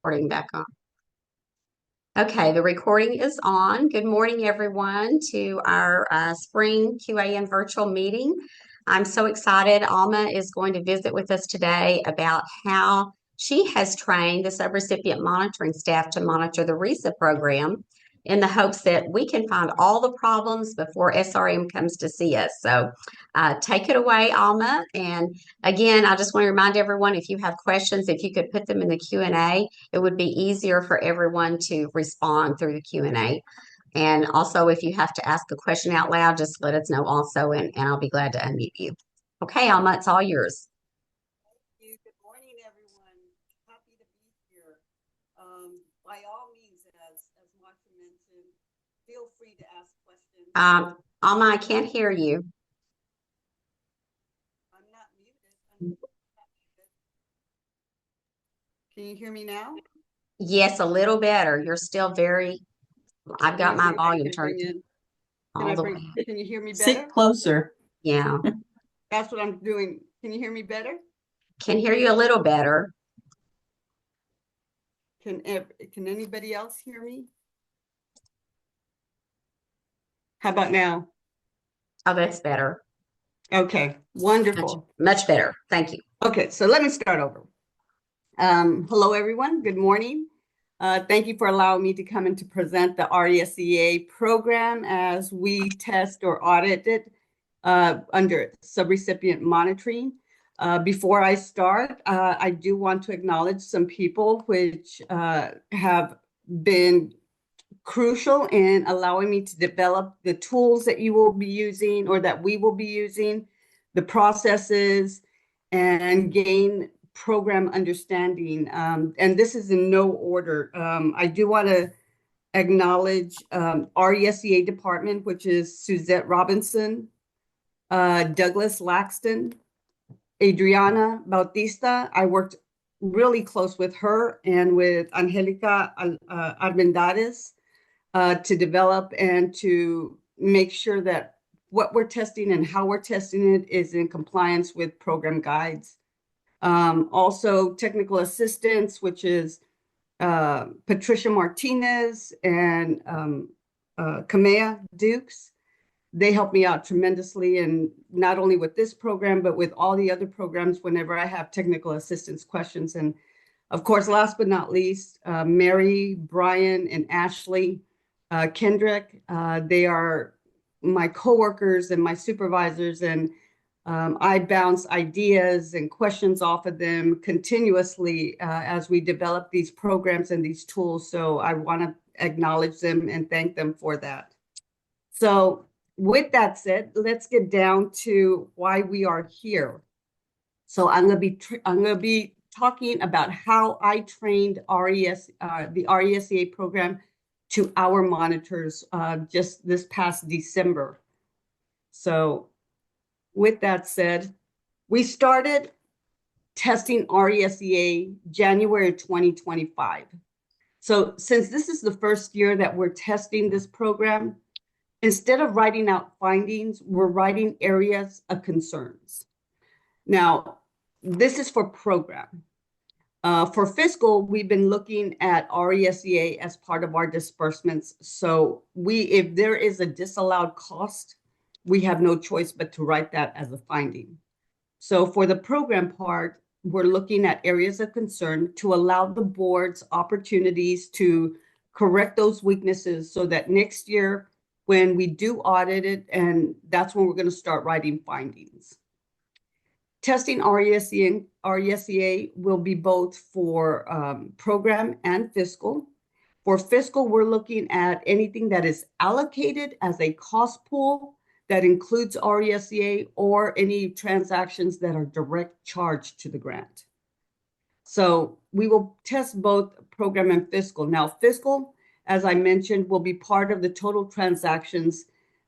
Recording back on. Okay, the recording is on. Good morning, everyone, to our spring QAN virtual meeting. I'm so excited. Alma is going to visit with us today about how she has trained the subrecipient monitoring staff to monitor the RESA program in the hopes that we can find all the problems before SRM comes to see us. So take it away, Alma. And again, I just want to remind everyone, if you have questions, if you could put them in the Q&A, it would be easier for everyone to respond through the Q&A. And also, if you have to ask a question out loud, just let us know also, and I'll be glad to unmute you. Okay, Alma, it's all yours. Thank you. Good morning, everyone. Happy to be here. By all means, as Marsha mentioned, feel free to ask questions. Alma, I can't hear you. I'm not muted. Can you hear me now? Yes, a little better. You're still very, I've got my volume turned all the way. Can you hear me better? Sit closer. Yeah. That's what I'm doing. Can you hear me better? Can hear you a little better. Can anybody else hear me? How about now? Oh, that's better. Okay, wonderful. Much better. Thank you. Okay, so let me start over. Hello, everyone. Good morning. Thank you for allowing me to come in to present the RESEA program as we test or audit it under subrecipient monitoring. Before I start, I do want to acknowledge some people which have been crucial in allowing me to develop the tools that you will be using or that we will be using, the processes, and gain program understanding. And this is in no order. I do want to acknowledge RESEA department, which is Suzette Robinson, Douglas Laxton, Adriana Bautista. I worked really close with her and with Angelica Armendariz to develop and to make sure that what we're testing and how we're testing it is in compliance with program guides. Also technical assistance, which is Patricia Martinez and Kamea Dukes. They help me out tremendously, and not only with this program, but with all the other programs whenever I have technical assistance questions. And of course, last but not least, Mary, Brian, and Ashley Kendrick. They are my coworkers and my supervisors, and I bounce ideas and questions off of them continuously as we develop these programs and these tools. So I want to acknowledge them and thank them for that. So with that said, let's get down to why we are here. So I'm going to be talking about how I trained the RESEA program to our monitors just this past December. So with that said, we started testing RESEA January 2025. So since this is the first year that we're testing this program, instead of writing out findings, we're writing areas of concerns. Now, this is for program. For fiscal, we've been looking at RESEA as part of our disbursements. So if there is a disallowed cost, we have no choice but to write that as a finding. So for the program part, we're looking at areas of concern to allow the board's opportunities to correct those weaknesses so that next year, when we do audit it, and that's when we're going to start writing findings. Testing RESEA will be both for program and fiscal. For fiscal, we're looking at anything that is allocated as a cost pool that includes RESEA or any transactions that are direct charge to the grant. So we will test both program and fiscal. Now, fiscal, as I mentioned, will be part of the total transactions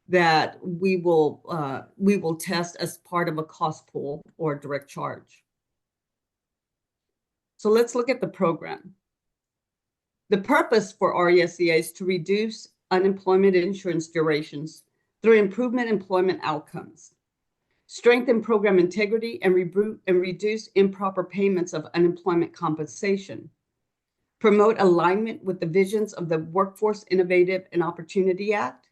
that we will test as part of a cost pool or direct charge. So let's look at the program. The purpose for RESEA is to reduce unemployment insurance durations through improvement employment outcomes, strengthen program integrity, and reduce improper payments of unemployment compensation. promote alignment with the visions of the Workforce Innovative and Opportunity Act,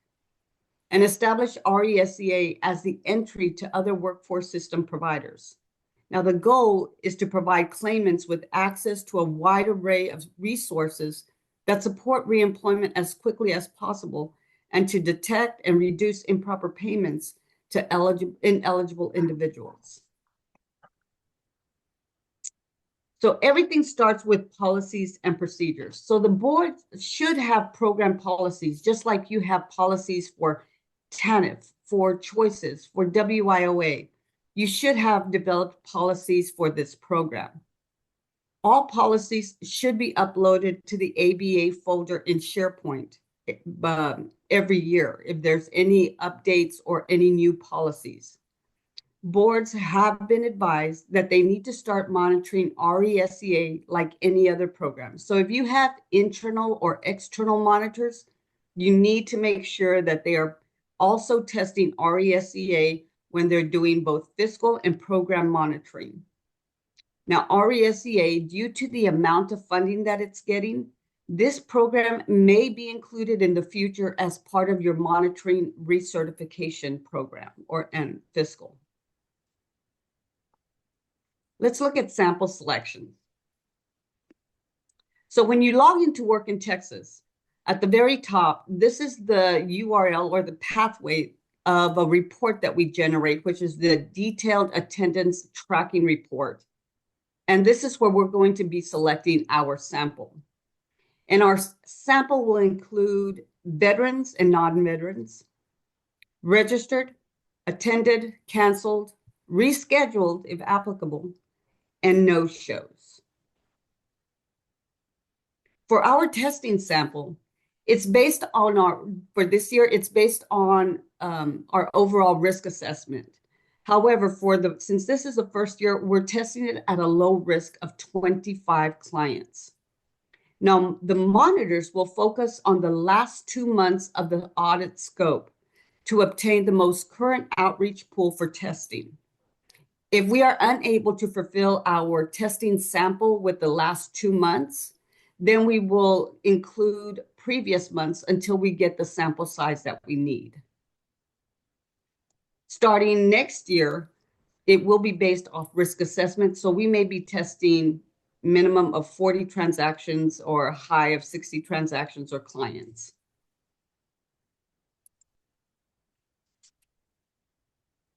and establish RESCA as the entry to other workforce system providers. Now, the goal is to provide claimants with access to a wide array of resources that support reemployment as quickly as possible and to detect and reduce improper payments to ineligible individuals. So everything starts with policies and procedures. So the board should have program policies, just like you have policies for TANF, for choices, for WIOA. You should have developed policies for this program. All policies should be uploaded to the ABA folder in SharePoint every year if there's any updates or any new policies. Boards have been advised that they need to start monitoring RESCA like any other program. So if you have internal or external monitors, you need to make sure that they are also testing RESCA when they're doing both fiscal and program monitoring. Now, RESCA, due to the amount of funding that it's getting, this program may be included in the future as part of your monitoring recertification program and fiscal. Let's look at sample selection. So when you log into Work in Texas, at the very top, this is the URL or the pathway of a report that we generate, which is the detailed attendance tracking report. And this is where we're going to be selecting our sample. And our sample will include veterans and non-veterans, registered, attended, canceled, rescheduled if applicable, and no-shows. For our testing sample, it's based on for this year, it's based on our overall risk assessment. However, since this is the first year, we're testing it at a low risk of 25 clients. Now, the monitors will focus on the last 2 months of the audit scope to obtain the most current outreach pool for testing. If we are unable to fulfill our testing sample with the last 2 months, then we will include previous months until we get the sample size that we need. Starting next year, it will be based off risk assessment. So we may be testing minimum of 40 transactions or a high of 60 transactions or clients.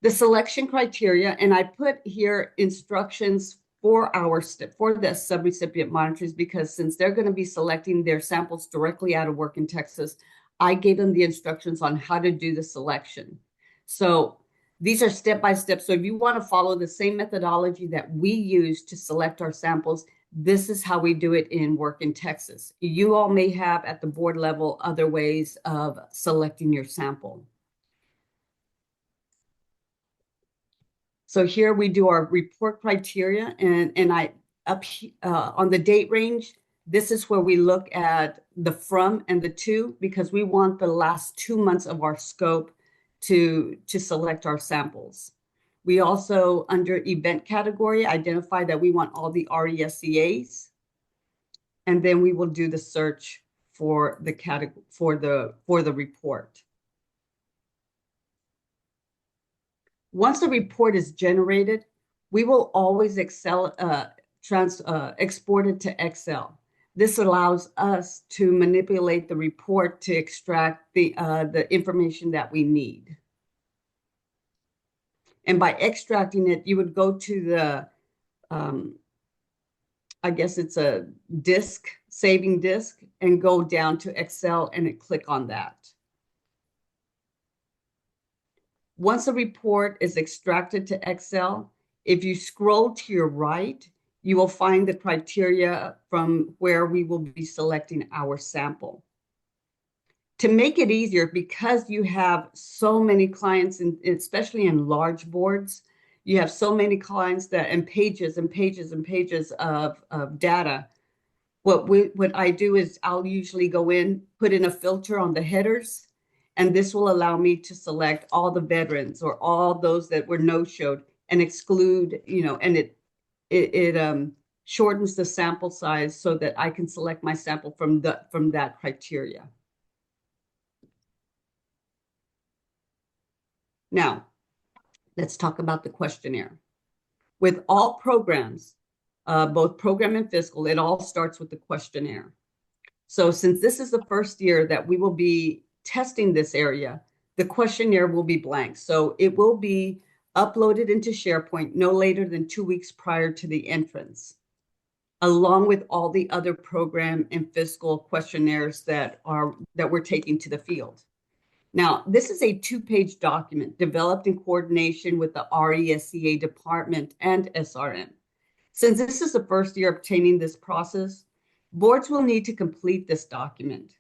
The selection criteria, and I put here instructions for the subrecipient monitors, because since they're going to be selecting their samples directly out of Work in Texas, I gave them the instructions on how to do the selection. So these are step-by-step. So if you want to follow the same methodology that we use to select our samples, this is how we do it in Work in Texas. You all may have at the board level other ways of selecting your sample. So here we do our report criteria, and I on the date range, this is where we look at the from and the to, because we want the last 2 months of our scope to select our samples. We also, under event category, identify that we want all the RESCAs, and then we will do the search for the category for the report. Once the report is generated, we will always export it to Excel. This allows us to manipulate the report to extract the information that we need. And by extracting it, you would go to the, I guess it's a disk, saving disk, and go down to Excel and click on that. Once a report is extracted to Excel, if you scroll to your right, you will find the criteria from where we will be selecting our sample. To make it easier, because you have so many clients, especially in large boards, you have so many clients and pages and pages and pages of data. What I do is I'll usually go in, put in a filter on the headers, and this will allow me to select all the veterans or all those that were no-showed and exclude, and it shortens the sample size so that I can select my sample from that criteria. Now, let's talk about the questionnaire. With all programs, both program and fiscal, it all starts with the questionnaire. So since this is the first year that we will be testing this area, the questionnaire will be blank. So it will be uploaded into SharePoint no later than 2 weeks prior to the entrance, along with all the other program and fiscal questionnaires that we're taking to the field. Now, this is a 2-page document developed in coordination with the RESCA department and SRM. Since this is the first year obtaining this process, boards will need to complete this document.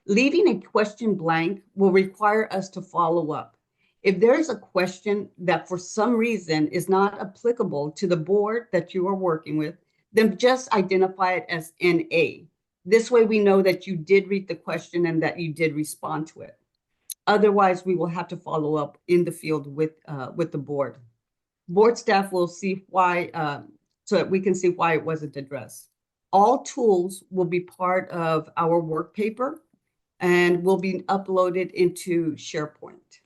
Leaving a question blank will require us to follow up. If there is a question that for some reason is not applicable to the board that you are working with, then just identify it as NA. This way we know that you did read the question and that you did respond to it. Otherwise, we will have to follow up in the field with the board. Board staff will see why, so that we can see why it wasn't addressed. All tools will be part of our work paper and will be uploaded into SharePoint.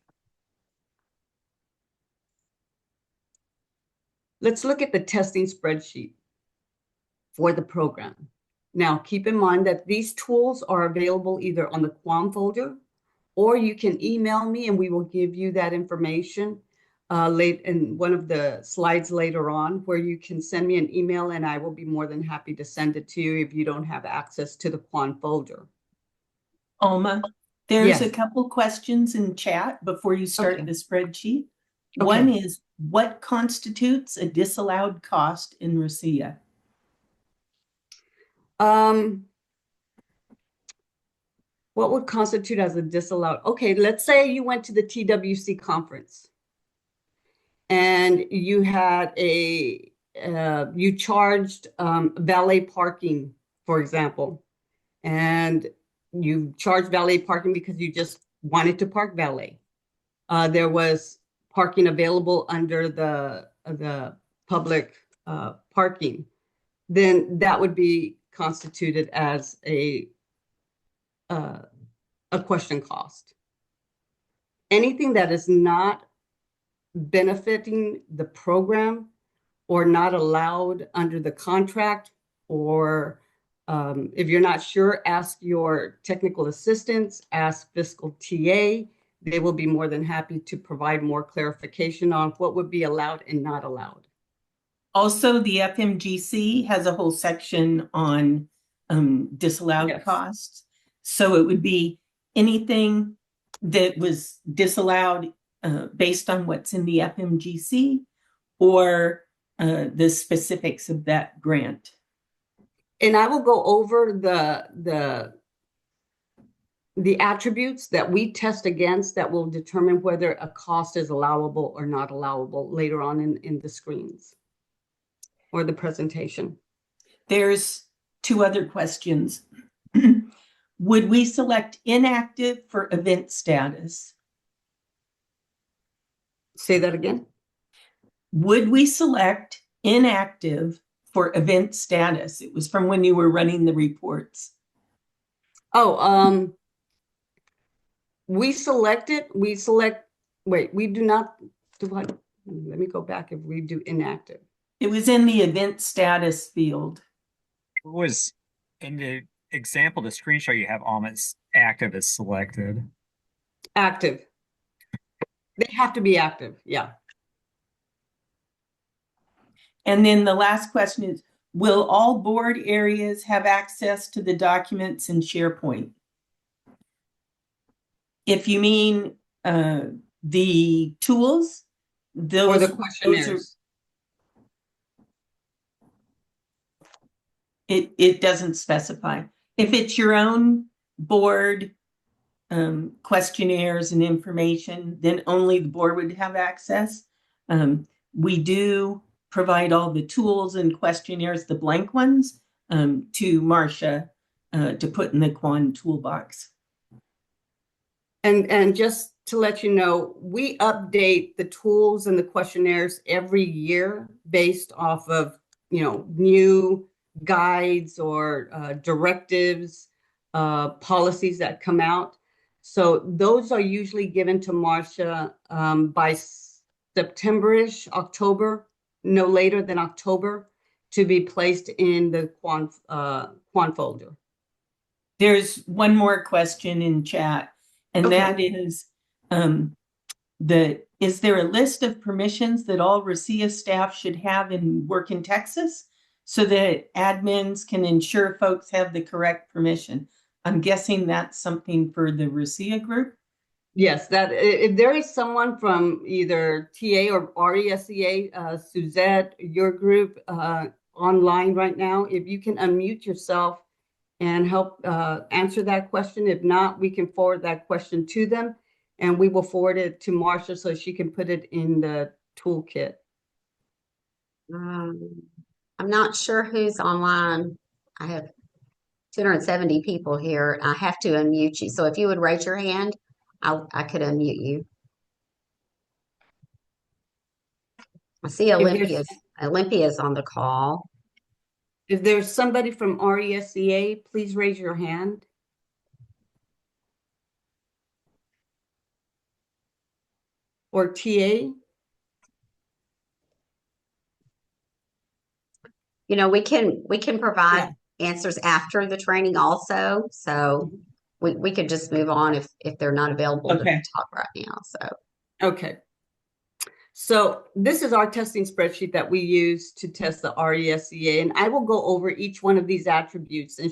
Let's look at the testing spreadsheet for the program. Now, keep in mind that these tools are available either on the QAN folder, or you can email me and we will give you that information late in one of the slides later on, where you can send me an email and I will be more than happy to send it to you if you don't have access to the QAN folder. Alma, there's a Yes. couple questions in chat before you start Okay. the spreadsheet. Okay. One is, what constitutes a disallowed cost in RCEA? What would constitute as a disallowed? Okay, let's say you went to the TWC conference and you had you charged valet parking, for example, and you charged valet parking because you just wanted to park valet. There was parking available under the public parking. Then that would be constituted as a question cost. Anything that is not benefiting the program or not allowed under the contract, or if you're not sure, ask your technical assistants, ask fiscal TA. They will be more than happy to provide more clarification on what would be allowed and not allowed. Also, the FMGC has a whole section on disallowed Yes. costs. So it would be anything that was disallowed based on what's in the FMGC, or the specifics of that grant. And I will go over the attributes that we test against that will determine whether a cost is allowable or not allowable later on in the screens or the presentation. There's two other questions. Would we select inactive for event status? Say that again. Would we select inactive for event status? It was from when you were running the reports. Oh, we select, wait, we do not do what? Let me go back if we do inactive. It was in the event status field. It was in the example, the screenshot you have almost active is selected. Active. They have to be active, yeah. And then the last question is, will all board areas have access to the documents in SharePoint? If you mean the tools, those, or the questionnaires. It doesn't specify. If it's your own board questionnaires and information, then only the board would have access. We do provide all the tools and questionnaires, the blank ones, to Marcia to put in the QAN toolbox. And just to let you know, we update the tools and the questionnaires every year based off of new guides or directives, policies that come out. So those are usually given to Marcia by September-ish, October, no later than October, to be placed in the QAN folder. There's one more question in chat, and Okay. that is is there a list of permissions that all RICIA staff should have in work in Texas so that admins can ensure folks have the correct permission? I'm guessing that's something for the RICIA group. Yes, that if there is someone from either TA or RESEA, Suzette, your group online right now, if you can unmute yourself and help answer that question. If not, we can forward that question to them and we will forward it to Marcia so she can put it in the toolkit. I'm not sure who's online. I have 270 people here. I have to unmute you. So if you would raise your hand, I could unmute you. I see Olympia's on the call. If there's somebody from RESEA, please raise your hand. Or TA. You know, we can provide answers after the training also. So we could just move on if they're not available to talk right now. So okay. So this is our testing spreadsheet that we use to test the RESEA, and I will go over each one of these attributes and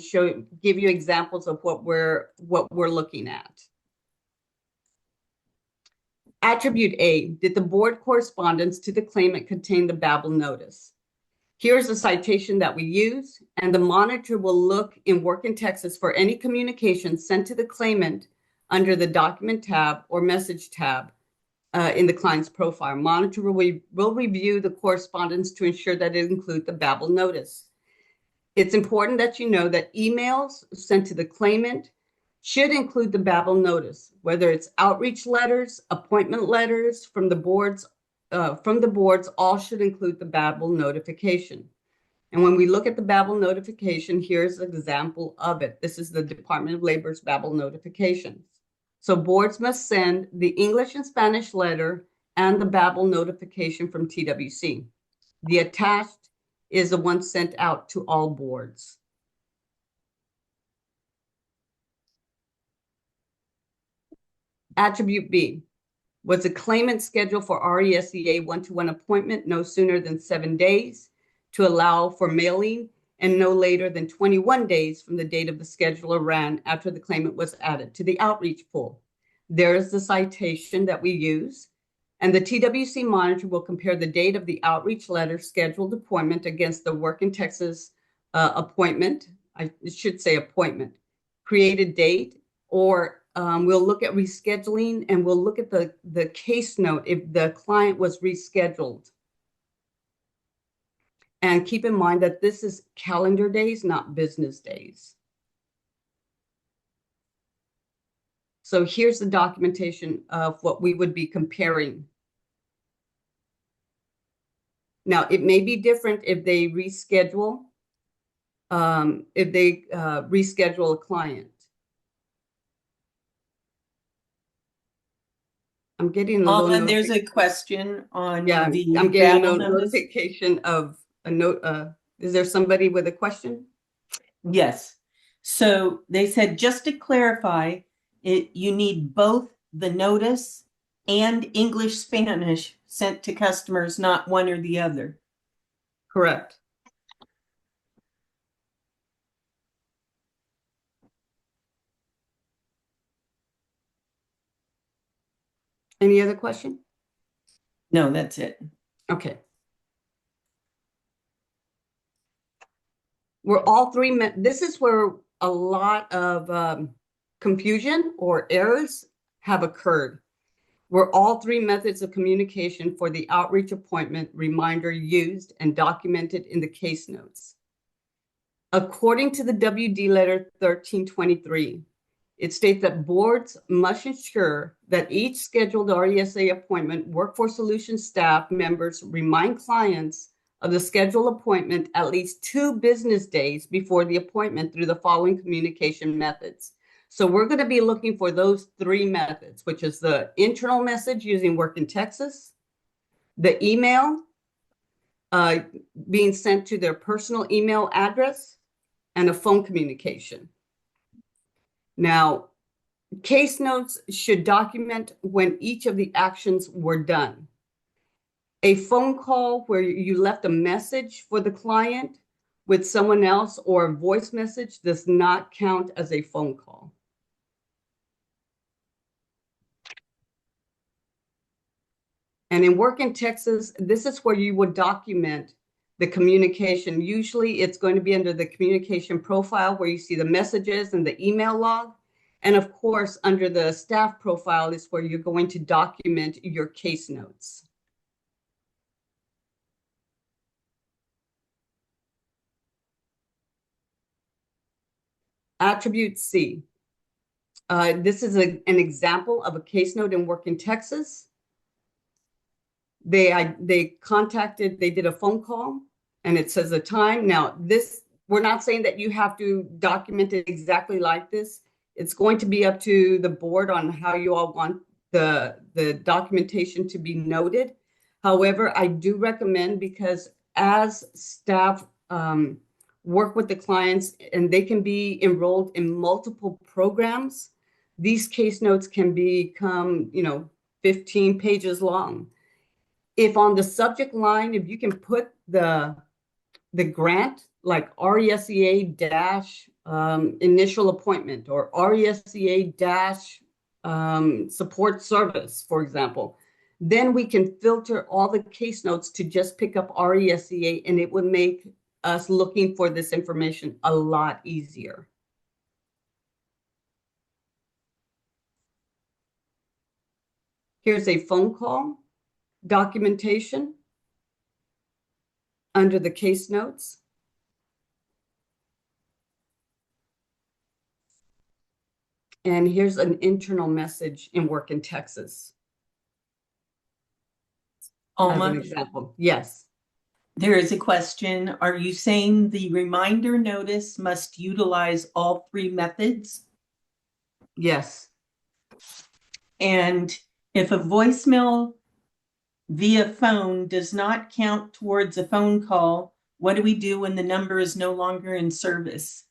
give you examples of what we're looking at. Attribute A, did the board correspondence to the claimant contain the Babel notice? Here's the citation that we use, and the monitor will look in Work in Texas for any communication sent to the claimant under the document tab or message tab in the client's profile. Monitor will review the correspondence to ensure that it includes the Babel notice. It's important that you know that emails sent to the claimant should include the Babel notice, whether it's outreach letters, appointment letters from the boards, all should include the Babel notification. And when we look at the Babel notification, here's an example of it. This is the Department of Labor's Babel notification. So boards must send the English and Spanish letter and the Babel notification from TWC. The attached is the one sent out to all boards. Attribute B, was the claimant scheduled for RESEA one-to-one appointment no sooner than 7 days to allow for mailing and no later than 21 days from the date of the scheduler ran after the claimant was added to the outreach pool. There is the citation that we use, and the TWC monitor will compare the date of the outreach letter scheduled appointment against the Work in Texas appointment. I should say appointment, created date, or we'll look at rescheduling and we'll look at the case note if the client was rescheduled. And keep in mind that this is calendar days, not business days. So here's the documentation of what we would be comparing. Now, it may be different if they reschedule, reschedule a client. I'm getting a little And there's a question on the I'm getting Babel a notice. notification of a note. Is there somebody with a question? Yes. So they said, just to clarify, you need both the notice and English Spanish sent to customers, not one or the other. Correct. Any other question? No, that's it. Okay. We're all three. This is where a lot of confusion or errors have occurred. Were all three methods of communication for the outreach appointment reminder used and documented in the case notes. According to the WD letter 1323, it states that boards must ensure that each scheduled RESA appointment Workforce Solutions staff members remind clients of the scheduled appointment at least 2 business days before the appointment through the following communication methods. So we're going to be looking for those 3 methods, which is the internal message using Work in Texas, the email being sent to their personal email address, and a phone communication. Now, case notes should document when each of the actions were done. A phone call where you left a message for the client with someone else or a voice message does not count as a phone call. And in Work in Texas, this is where you would document the communication. Usually it's going to be under the communication profile where you see the messages and the email log. And of course, under the staff profile is where you're going to document your case notes. Attribute C. This is an example of a case note in Work in Texas. They did a phone call and it says the time. Now this, we're not saying that you have to document it exactly like this. It's going to be up to the board on how you all want the documentation to be noted. However, I do recommend, because as staff work with the clients and they can be enrolled in multiple programs, these case notes can become, 15 pages long. If on the subject line, if you can put the grant, like RESEA dash initial appointment, or RESEA dash support service, for example, then we can filter all the case notes to just pick up RESEA, and it would make us looking for this information a lot easier. Here's a phone call documentation under the case notes. And here's an internal message in Work in Texas. As an example. Yes. There is a question. Are you saying the reminder notice must utilize all 3 methods? Yes. And if a voicemail via phone does not count towards a phone call, what do we do when the number is no longer in service?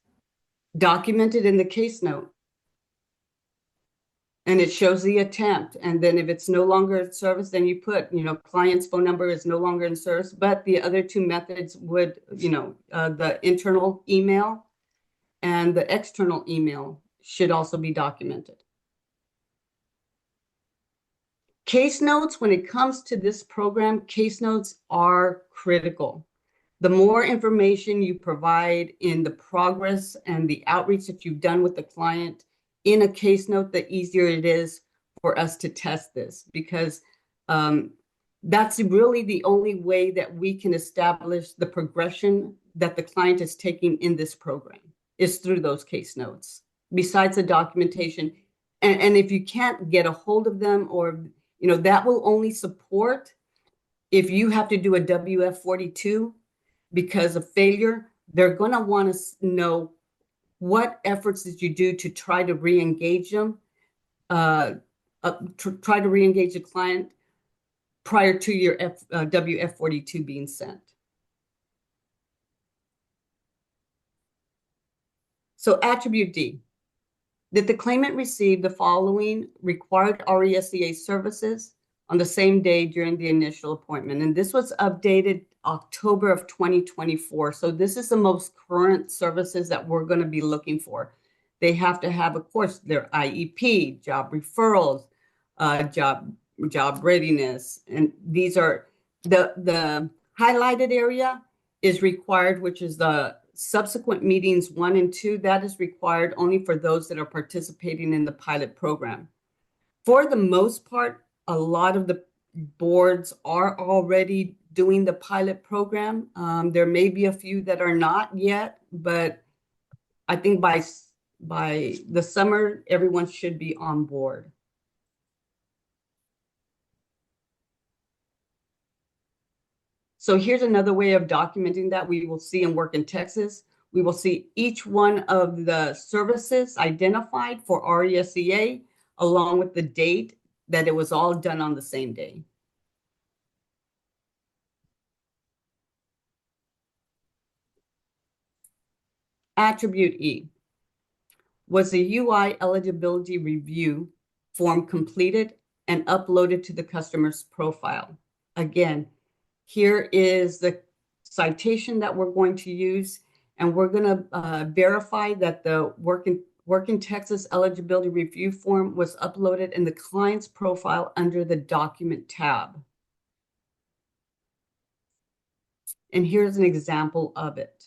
Documented in the case note. And it shows the attempt. And then if it's no longer in service, then you put, client's phone number is no longer in service. But the other 2 methods would, the internal email and the external email should also be documented. Case notes, when it comes to this program, case notes are critical. The more information you provide in the progress and the outreach that you've done with the client in a case note, the easier it is for us to test this, because that's really the only way that we can establish the progression that the client is taking in this program, is through those case notes, besides the documentation. And if you can't get a hold of them, or, that will only support if you have to do a WF-42 because of failure. They're going to want to know what efforts did you do to try to re-engage them, try to re-engage the client prior to your WF-42 being sent. So attribute D. Did the claimant receive the following required RESEA services on the same day during the initial appointment? And this was updated October of 2024. So this is the most current services that we're going to be looking for. They have to have, of course, their IEP, job referrals, job readiness. And these are the highlighted area is required, which is the subsequent meetings 1 and 2. That is required only for those that are participating in the pilot program. For the most part, a lot of the boards are already doing the pilot program. There may be a few that are not yet, but I think by the summer, everyone should be on board. So here's another way of documenting that we will see in Work in Texas. We will see each one of the services identified for RESEA along with the date that it was all done on the same day. Attribute E. Was the UI eligibility review form completed and uploaded to the customer's profile? Again, here is the citation that we're going to use, and we're going to verify that the Work in Texas eligibility review form was uploaded in the client's profile under the document tab. And here's an example of it.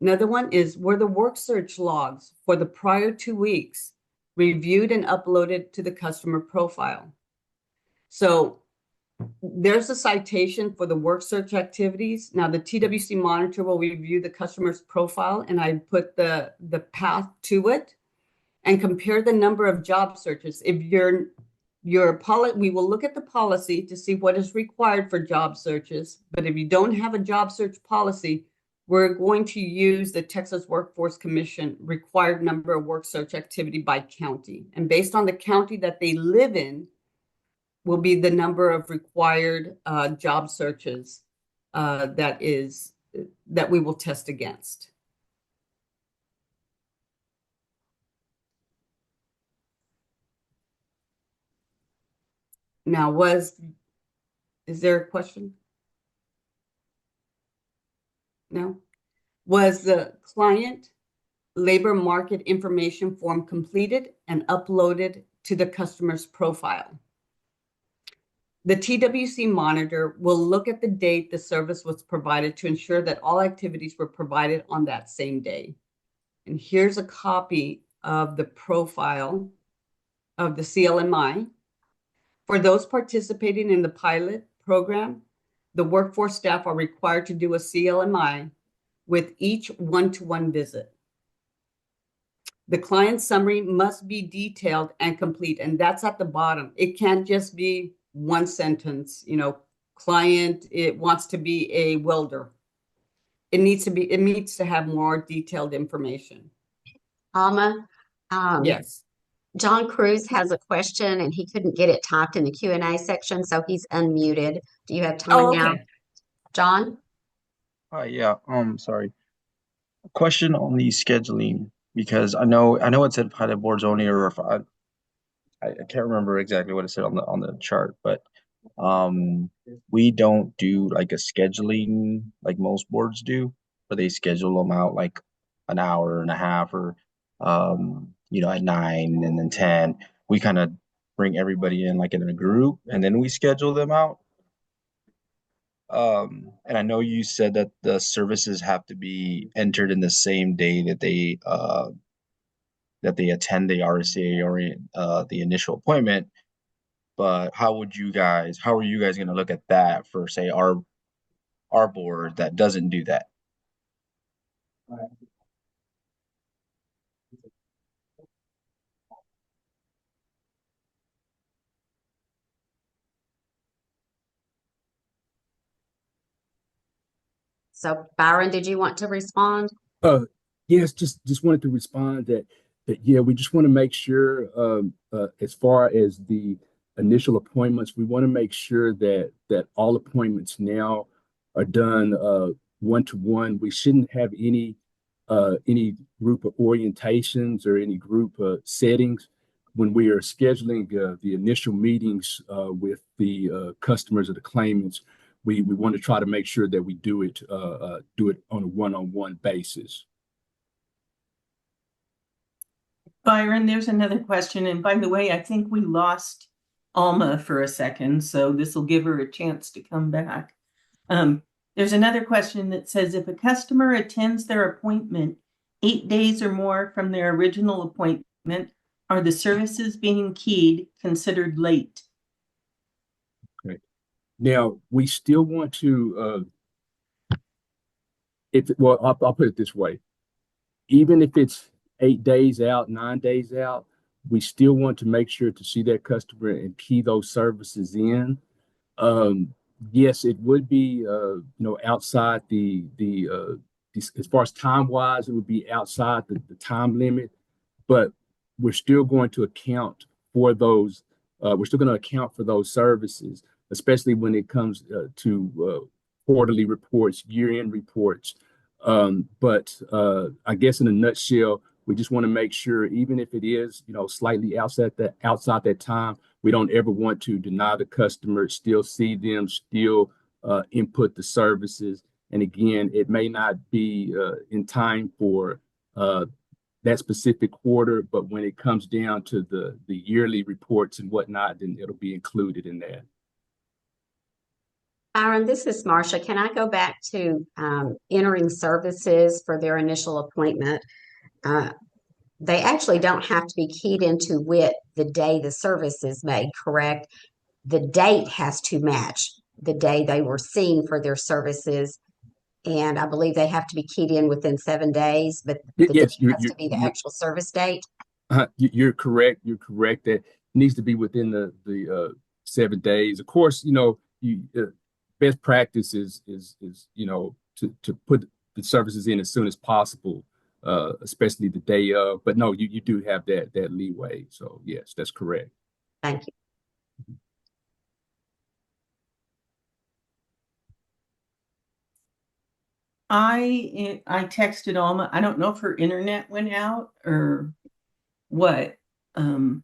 Another one is, were the work search logs for the prior 2 weeks reviewed and uploaded to the customer profile? So there's a citation for the work search activities. Now the TWC monitor will review the customer's profile, and I put the path to it and compare the number of job searches. If we will look at the policy to see what is required for job searches. But if you don't have a job search policy, we're going to use the Texas Workforce Commission required number of work search activity by county. And based on the county that they live in, will be the number of required job searches that we will test against. Now, is there a question? No? Was the client labor market information form completed and uploaded to the customer's profile? The TWC monitor will look at the date the service was provided to ensure that all activities were provided on that same day. And here's a copy of the profile of the CLMI. For those participating in the pilot program, the workforce staff are required to do a CLMI with each one-to-one visit. The client summary must be detailed and complete, and that's at the bottom. It can't just be one sentence, client, it wants to be a welder. It needs to have more detailed information. Alma, Yes. John Cruz has a question and he couldn't get it typed in the Q&A section, so he's unmuted. Do you have time now, Okay. John? Yeah, sorry. Question on the scheduling, because I know it said pilot boards only, or if I can't remember exactly what it said on the chart, but we don't do like a scheduling like most boards do, where they schedule them out like an hour and a half, or at 9 and then 10. We kind of bring everybody in like in a group and then we schedule them out. And I know you said that the services have to be entered in the same day that they attend the RSA or the initial appointment. But how are you guys going to look at that for, say, our board that doesn't do that? So Byron, did you want to respond? Yes, just wanted to respond that yeah, we just want to make sure as far as the initial appointments, we want to make sure that all appointments now are done one-to-one. We shouldn't have any group of orientations or any group settings when we are scheduling the initial meetings with the customers or the claimants. We want to try to make sure that we do it on a one-on-one basis. Byron, there's another question. And by the way, I think we lost Alma for a second, so this will give her a chance to come back. There's another question that says, if a customer attends their appointment 8 days or more from their original appointment, are the services being keyed considered late? Okay. Now, we still want to, I'll put it this way. Even if it's 8 days out, 9 days out, we still want to make sure to see that customer and key those services in. Yes, it would be, outside as far as time wise, it would be outside the time limit, but we're still going to account for those. We're still going to account for those services, especially when it comes to quarterly reports, year-end reports. But I guess in a nutshell, we just want to make sure, even if it is, slightly outside that time, we don't ever want to deny the customer, still see them, still input the services. And again, it may not be in time for that specific quarter, but when it comes down to the yearly reports and whatnot, then it'll be included in that. Byron, this is Marcia. Can I go back to entering services for their initial appointment? They actually don't have to be keyed into WIT the day the service is made, correct? The date has to match the day they were seen for their services. And I believe they have to be keyed in within 7 days, but the date Yes, has to be the actual service date. you're correct. You're correct that it needs to be within the 7 days. Of course, best practice is to put the services in as soon as possible, especially the day of. But no, you do have that leeway. So yes, that's correct. Thank you. I texted Alma. I don't know if her internet went out or what. Do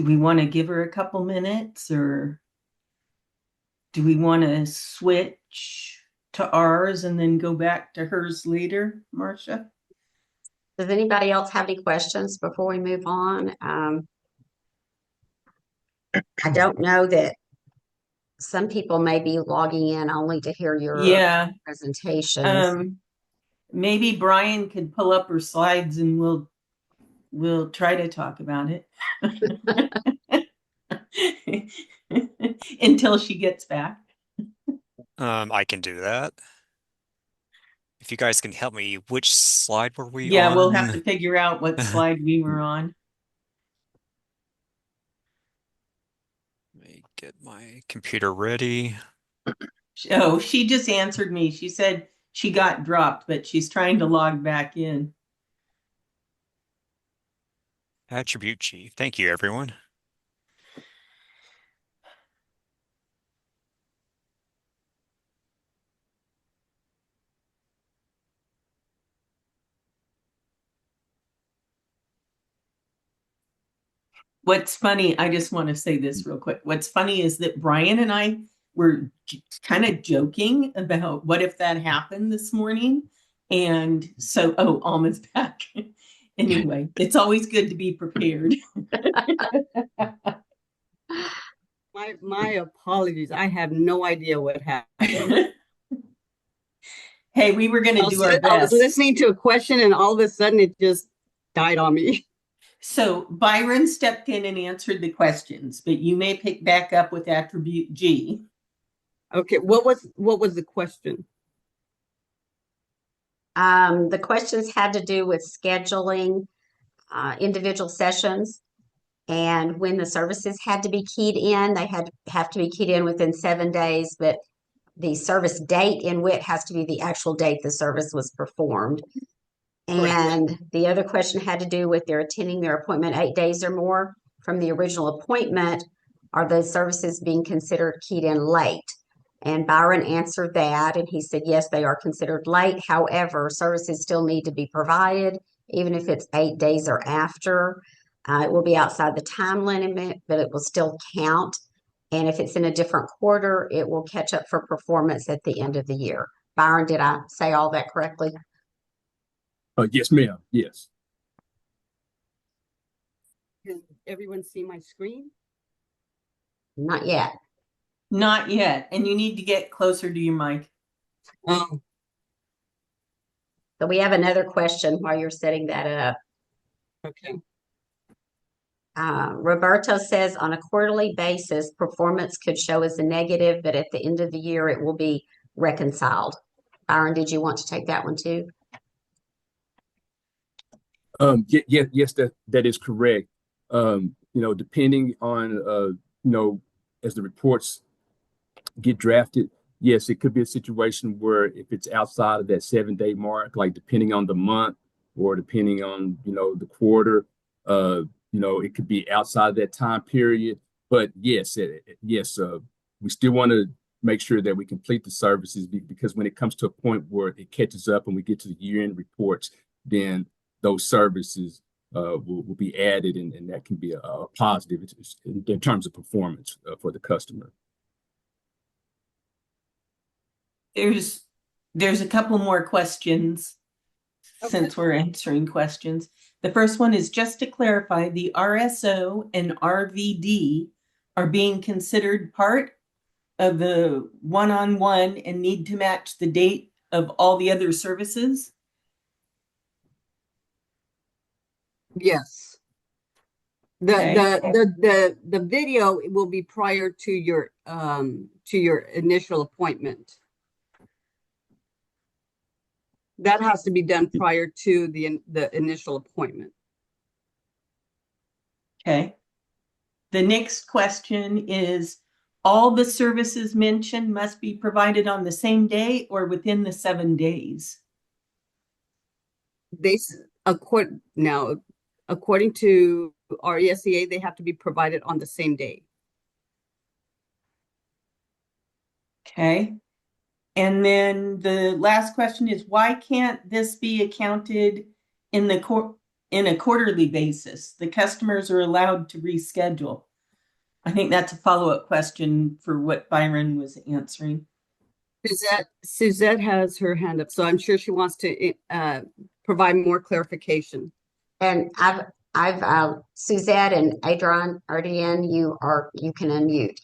we want to give her a couple minutes, or do we want to switch to ours and then go back to hers later, Marcia? Does anybody else have any questions before we move on? I don't know that some people may be logging in only to hear your presentations. Maybe Brian could pull up her slides and we'll try to talk about it until she gets back. I can do that. If you guys can help me, which slide were we Yeah, on? we'll have to figure out what slide we were on. Let me get my computer ready. Oh, she just answered me. She said she got dropped, but she's trying to log back in. Attribute G. Thank you, everyone. What's funny, I just want to say this real quick. What's funny is that Brian and I were kind of joking about what if that happened this morning. And so, Alma's back. Anyway, it's always good to be prepared. My apologies. I have no idea what happened. Hey, we were going to do our best. I was listening to a question and all of a sudden it just died on me. So Byron stepped in and answered the questions, but you may pick back up with attribute G. Okay, what was the question? The questions had to do with scheduling individual sessions, and when the services had to be keyed in, they have to be keyed in within 7 days, but the service date in WIT has to be the actual date the service was performed. And the other question had to do with their attending their appointment 8 days or more from the original appointment. Are those services being considered keyed in late? And Byron answered that, and he said, yes, they are considered late. However, services still need to be provided, even if it's 8 days or after. It will be outside the time limit, but it will still count. And if it's in a different quarter, it will catch up for performance at the end of the year. Byron, did I say all that correctly? Yes, ma'am. Yes. Can everyone see my screen? Not yet. Not yet. And you need to get closer to your mic. Oh, So we have another question while you're setting that up. okay. Roberto says on a quarterly basis, performance could show as a negative, but at the end of the year, it will be reconciled. Byron, did you want to take that one too? Yes, that is correct. Depending on as the reports get drafted, yes, it could be a situation where if it's outside of that 7 day mark, like depending on the month or depending on, the quarter, it could be outside of that time period. But yes, we still want to make sure that we complete the services because when it comes to a point where it catches up and we get to the year-end reports, then those services will be added, and that can be a positive in terms of performance for the customer. There's a couple more questions since we're answering questions. The first one is just to clarify, the RSO and RVD are being considered part of the one-on-one and need to match the date of all the other services? Yes. Okay. The video will be prior to your initial appointment. That has to be done prior to the initial appointment. Okay. The next question is, all the services mentioned must be provided on the same day or within the 7 days? According to RESEA, they have to be provided on the same day. Okay. And then the last question is, why can't this be accounted in a quarterly basis? The customers are allowed to reschedule. I think that's a follow-up question for what Byron was answering. Suzette has her hand up, so I'm sure she wants to provide more clarification. And Suzette and Adrian, you can unmute.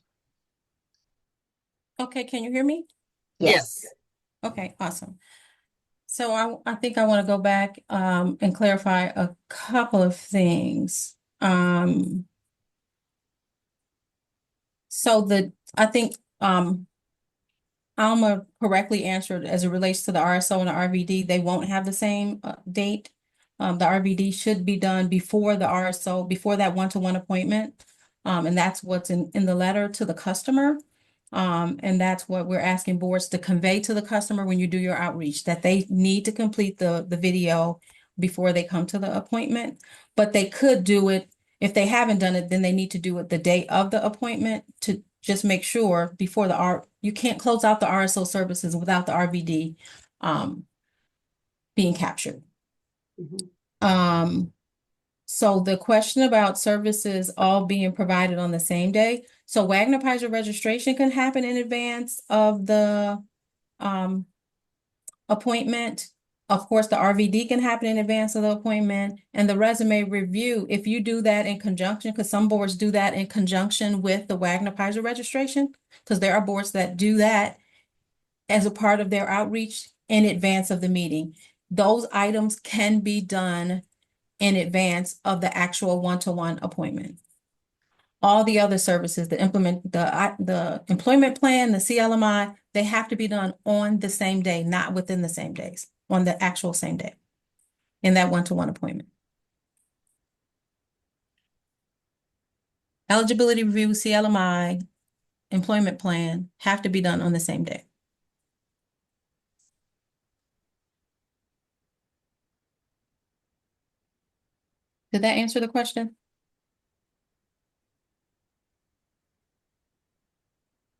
Okay, can you hear me? Yes. Okay, awesome. So I think I want to go back and clarify a couple of things. I think Alma correctly answered as it relates to the RSO and the RVD, they won't have the same date. The RVD should be done before the RSO, before that one-to-one appointment. And that's what's in the letter to the customer. And that's what we're asking boards to convey to the customer when you do your outreach, that they need to complete the video before they come to the appointment. But they could do it, if they haven't done it, then they need to do it the day of the appointment to just make sure before you can't close out the RSO services without the RVD being captured. Mm-hmm. So the question about services all being provided on the same day. So Wagner-Peiser registration can happen in advance of the appointment. Of course, the RVD can happen in advance of the appointment, and the resume review, if you do that in conjunction, because some boards do that in conjunction with the Wagner-Peiser registration, because there are boards that do that as a part of their outreach in advance of the meeting. Those items can be done in advance of the actual one-to-one appointment. All the other services, the employment plan, the CLMI, they have to be done on the same day, not within the same days, on the actual same day in that one-to-one appointment. Eligibility review, CLMI, employment plan have to be done on the same day. Did that answer the question?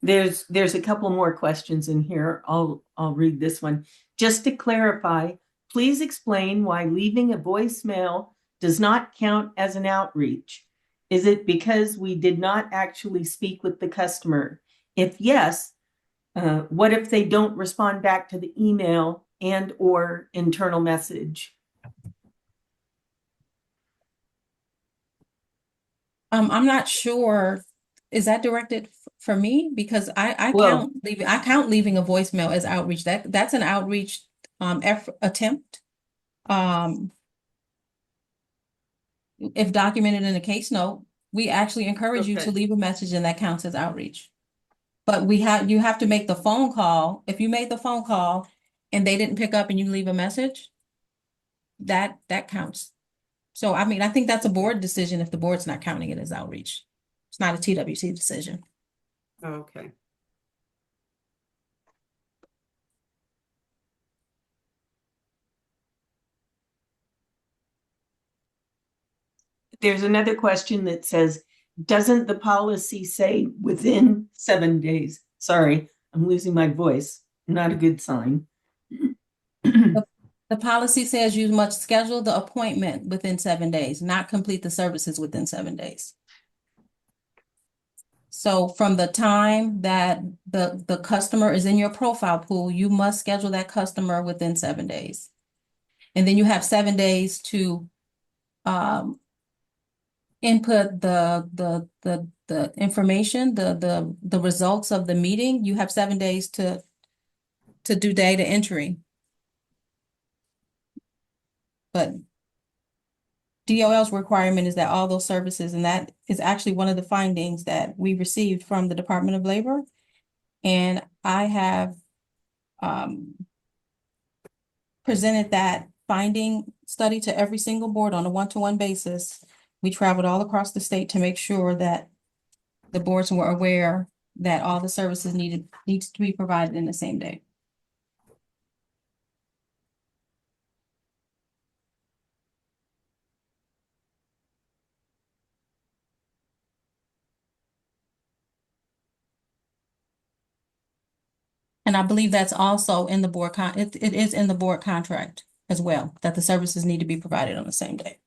There's a couple more questions in here. I'll read this one. Just to clarify, please explain why leaving a voicemail does not count as an outreach. Is it because we did not actually speak with the customer? If yes, what if they don't respond back to the email and or internal message? I'm not sure. Is that directed for me? Because I Well, count leaving a voicemail as outreach. That's an outreach attempt. If documented in a case note, we actually encourage you to leave a message, and that counts as outreach. But you have to make the phone call. If you made the phone call and they didn't pick up and you leave a message, that counts. So, I mean, I think that's a board decision if the board's not counting it as outreach. It's not a TWC decision. Okay. There's another question that says, doesn't the policy say within 7 days? Sorry, I'm losing my voice. Not a good sign. The policy says you must schedule the appointment within 7 days, not complete the services within 7 days. So from the time that the customer is in your profile pool, you must schedule that customer within 7 days. And then you have 7 days to input the information, the results of the meeting. You have 7 days to do data entry. But DOL's requirement is that all those services, and that is actually one of the findings that we received from the Department of Labor. And I have presented that finding study to every single board on a one-to-one basis. We traveled all across the state to make sure that the boards were aware that all the services needs to be provided in the same day. And I believe that's also in the board it is in the board contract as well, that the services need to be provided on the same day.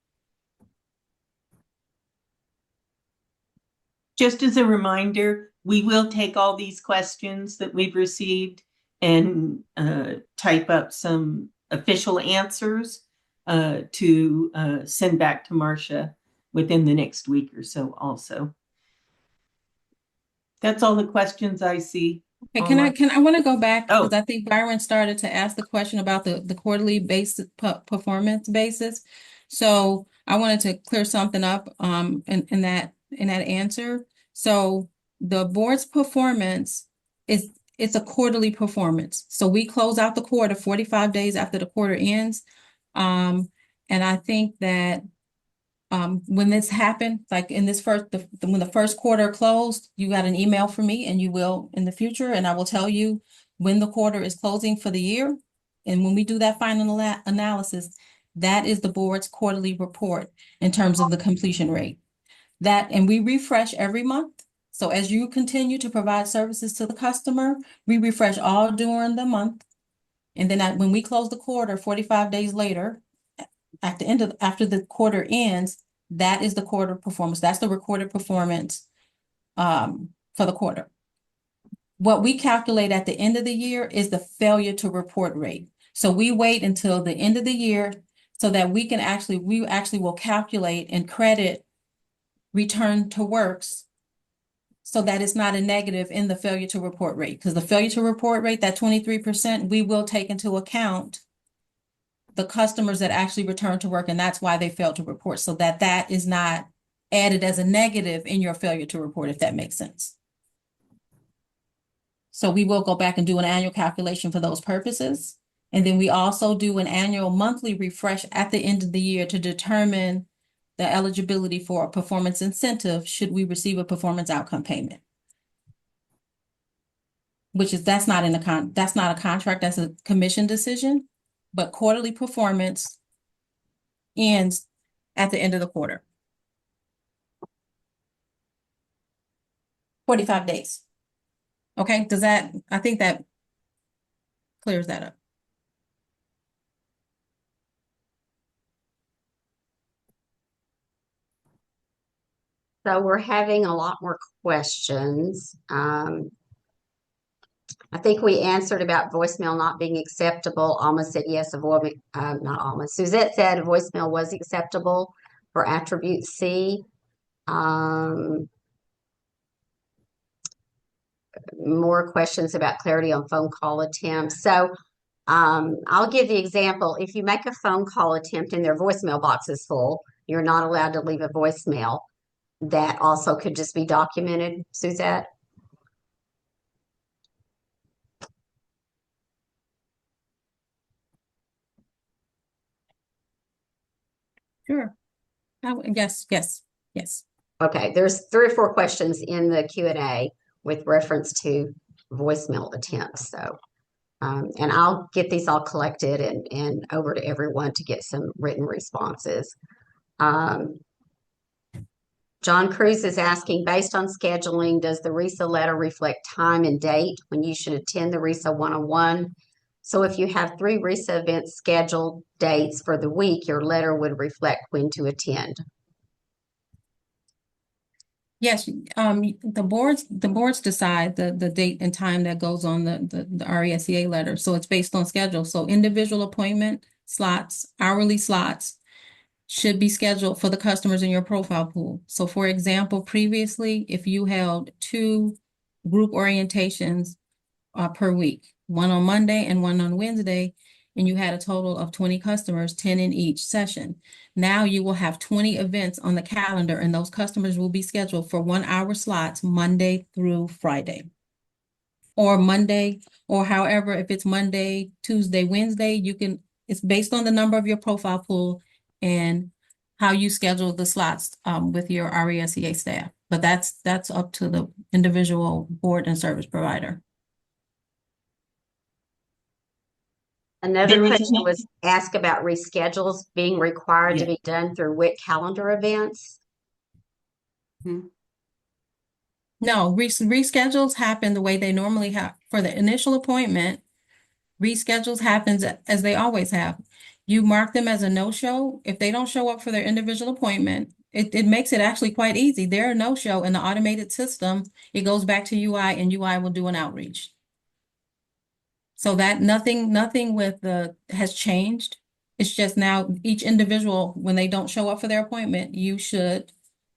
Just as a reminder, we will take all these questions that we've received and type up some official answers to send back to Marcia within the next week or so also. That's all the questions I see. Okay, I want to go back Oh. because I think Byron started to ask the question about the quarterly basis performance basis. So I wanted to clear something up in that answer. So the board's performance it's a quarterly performance. So we close out the quarter 45 days after the quarter ends. And I think that when this happened, like in this when the first quarter closed, you got an email from me and you will in the future, and I will tell you when the quarter is closing for the year. And when we do that final analysis, that is the board's quarterly report in terms of the completion rate. And we refresh every month. So as you continue to provide services to the customer, we refresh all during the month. And then when we close the quarter 45 days later, after the quarter ends, that is the quarter performance. That's the recorded performance for the quarter. What we calculate at the end of the year is the failure to report rate. So we wait until the end of the year so that we actually will calculate and credit return to works so that it's not a negative in the failure to report rate. Because the failure to report rate, that 23%, we will take into account the customers that actually return to work, and that's why they failed to report, so that is not added as a negative in your failure to report, if that makes sense. So we will go back and do an annual calculation for those purposes. And then we also do an annual monthly refresh at the end of the year to determine the eligibility for a performance incentive should we receive a performance outcome payment. That's not a contract, that's a commission decision. But quarterly performance ends at the end of the quarter. 45 days. Okay, I think that clears that up. So we're having a lot more questions. I think we answered about voicemail not being acceptable. Alma said yes, not Alma. Suzette said a voicemail was acceptable for attribute C. More questions about clarity on phone call attempts. So I'll give the example. If you make a phone call attempt and their voicemail box is full, you're not allowed to leave a voicemail. That also could just be documented, Suzette. Sure. Yes, yes, yes. Okay, there's 3 or 4 questions in the Q&A with reference to voicemail attempts. So, and I'll get these all collected and over to everyone to get some written responses. John Cruz is asking, based on scheduling, does the RISA letter reflect time and date when you should attend the RISA 101? So if you have 3 RISA events scheduled dates for the week, your letter would reflect when to attend. Yes, the boards decide the date and time that goes on the RESEA letter. So it's based on schedule. So individual appointment slots, hourly slots should be scheduled for the customers in your profile pool. So for example, previously, if you held 2 group orientations per week, one on Monday and one on Wednesday, and you had a total of 20 customers, 10 in each session. Now you will have 20 events on the calendar, and those customers will be scheduled for 1-hour slots Monday through Friday. Or Monday, or however, if it's Monday, Tuesday, Wednesday, it's based on the number of your profile pool and how you schedule the slots with your RESEA staff. But that's up to the individual board and service provider. Another There was question was asked about reschedules being required to Yeah. be done through WIC calendar events. No, reschedules happen the way they normally have. For the initial appointment, reschedules happens as they always have. You mark them as a no-show. If they don't show up for their individual appointment, it makes it actually quite easy. They're a no-show in the automated system. It goes back to UI and UI will do an outreach. So that nothing with has changed. It's just now each individual, when they don't show up for their appointment, you should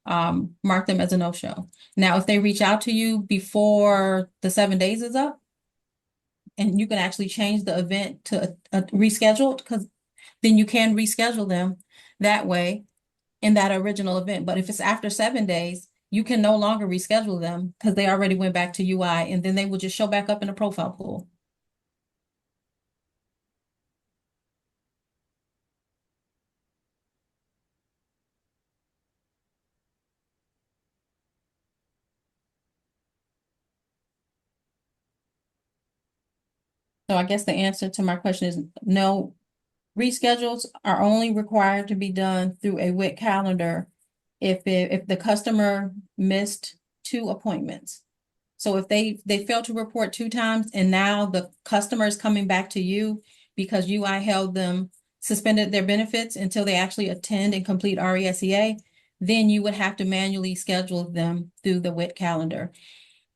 mark them as a no-show. Now, if they reach out to you before the 7 days is up, and you can actually change the event to a rescheduled, because then you can reschedule them that way in that original event. But if it's after 7 days, you can no longer reschedule them because they already went back to UI, and then they will just show back up in the profile pool. So I guess the answer to my question is no. Reschedules are only required to be done through a WIC calendar if the customer missed 2 appointments. So if they failed to report 2 times and now the customer is coming back to you because UI held them, suspended their benefits until they actually attend and complete RESEA, then you would have to manually schedule them through the WIC calendar.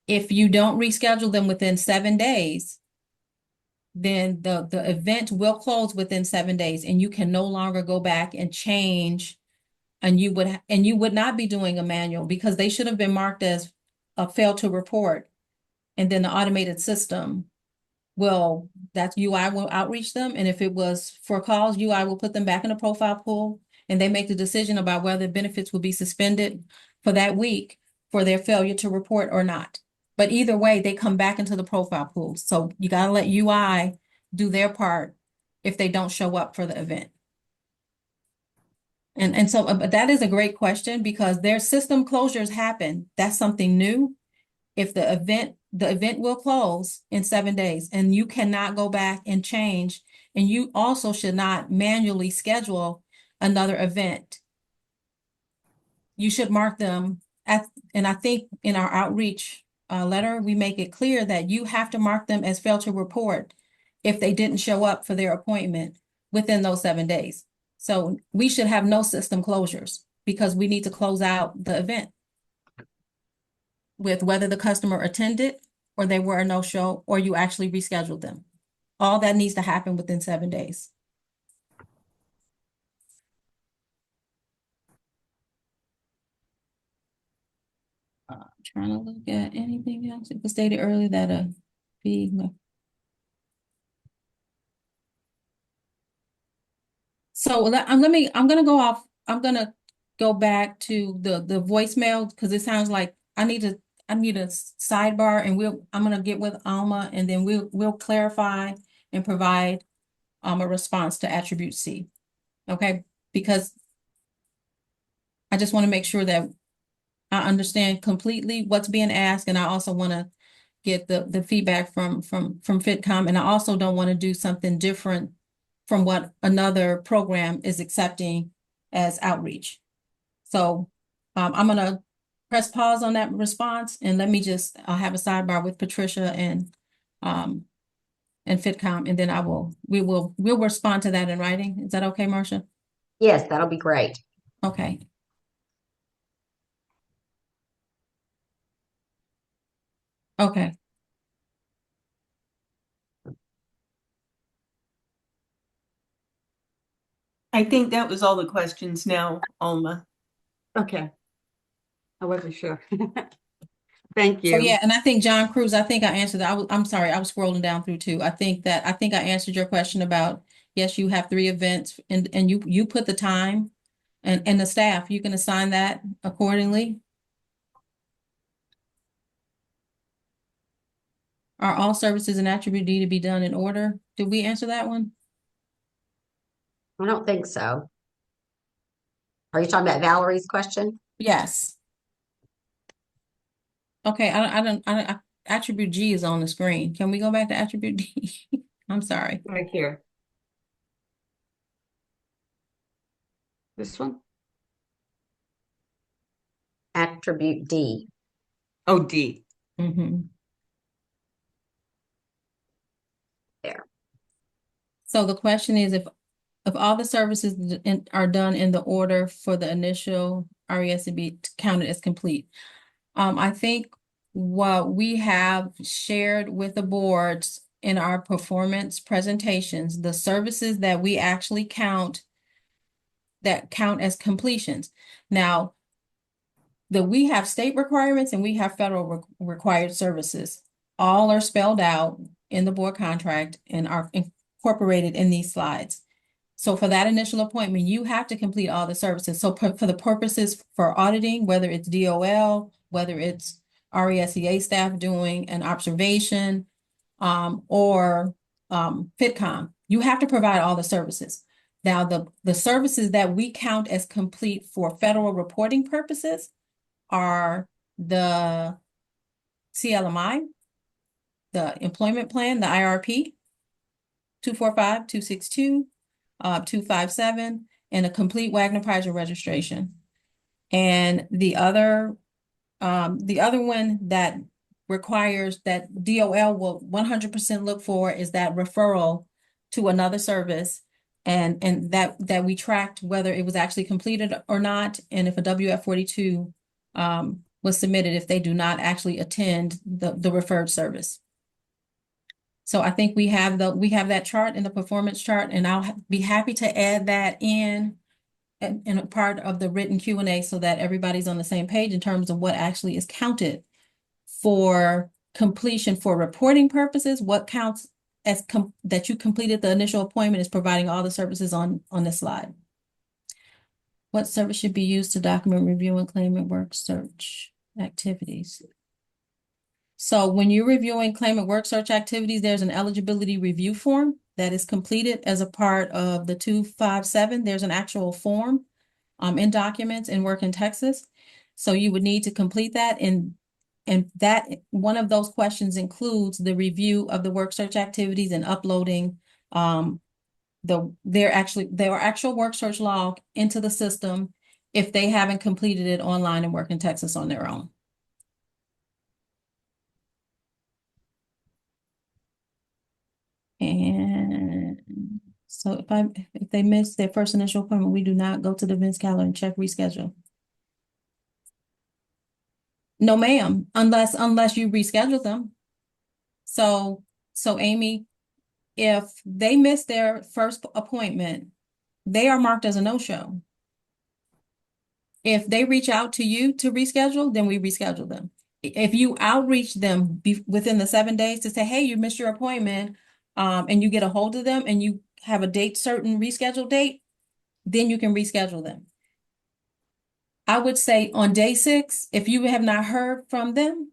If you don't reschedule them within 7 days, then the event will close within 7 days and you can no longer go back and change, and you would not be doing a manual because they should have been marked as a fail to report. And then the automated system that UI will outreach them. And if it was for calls, UI will put them back in the profile pool and they make the decision about whether benefits will be suspended for that week for their failure to report or not. But either way, they come back into the profile pool. So you got to let UI do their part if they don't show up for the event. And so, but that is a great question because their system closures happen. That's something new. If the event will close in 7 days and you cannot go back and change, and you also should not manually schedule another event. You should mark them and I think in our outreach letter, we make it clear that you have to mark them as failed to report if they didn't show up for their appointment within those 7 days. So we should have no system closures because we need to close out the event with whether the customer attended or they were a no-show or you actually rescheduled them. All that needs to happen within 7 days. Trying to look at anything else. It was stated earlier that a fee. So I'm gonna go off. I'm gonna go back to the voicemail because it sounds like I need a sidebar, and I'm gonna get with Alma and then we'll clarify and provide a response to attribute C. Okay, because I just want to make sure that I understand completely what's being asked, and I also want to get the feedback from FitCom, and I also don't want to do something different from what another program is accepting as outreach. So I'm gonna press pause on that response, and let me just, I'll have a sidebar with Patricia and FitCom, and then we'll respond to that in writing. Is that okay, Marcia? Yes, that'll be great. Okay. Okay. I think that was all the questions now, Alma. Okay. I wasn't sure. Thank So you. yeah, and I think John Cruz, I think I answered that. I'm sorry, I was scrolling down through too. I think I answered your question about, yes, you have 3 events and you put the time and the staff, you can assign that accordingly. Are all services and attribute D to be done in order? Did we answer that one? I don't think so. Are you talking about Valerie's question? Yes. Okay, attribute G is on the screen. Can we go back to attribute D? I'm sorry. Right here. This one? Attribute D. Oh, D. Mm-hmm. There. So the question is, if all the services are done in the order for the initial RES to be counted as complete. I think what we have shared with the boards in our performance presentations, the services that we actually count that count as completions. Now, we have state requirements and we have federal required services. All are spelled out in the board contract and are incorporated in these slides. So for that initial appointment, you have to complete all the services. So for the purposes for auditing, whether it's DOL, whether it's RESEA staff doing an observation, or FitCom, you have to provide all the services. Now, the services that we count as complete for federal reporting purposes are the CLMI, the employment plan, the IRP, 245, 262, 257, and a complete Wagner-Peiser registration. And the other one that requires that DOL will 100% look for is that referral to another service, and that we tracked whether it was actually completed or not, and if a WF-42 was submitted if they do not actually attend the referred service. So I think we have that chart in the performance chart, and I'll be happy to add that in a part of the written Q&A so that everybody's on the same page in terms of what actually is counted for completion for reporting purposes. What counts as that you completed the initial appointment is providing all the services on this slide. What service should be used to document review and claimant work search activities? So when you're reviewing claimant work search activities, there's an eligibility review form that is completed as a part of the 257. There's an actual form in documents in Work in Texas. So you would need to complete that, and that one of those questions includes the review of the work search activities and uploading their actual work search log into the system if they haven't completed it online in Work in Texas on their own. And so if they miss their first initial appointment, we do not go to the events calendar and check reschedule. No, ma'am, unless you reschedule them. So Amy, if they miss their first appointment, they are marked as a no-show. If they reach out to you to reschedule, then we reschedule them. If you outreach them within the 7 days to say, hey, you missed your appointment, and you get a hold of them and you have a date certain reschedule date, then you can reschedule them. I would say on day 6, if you have not heard from them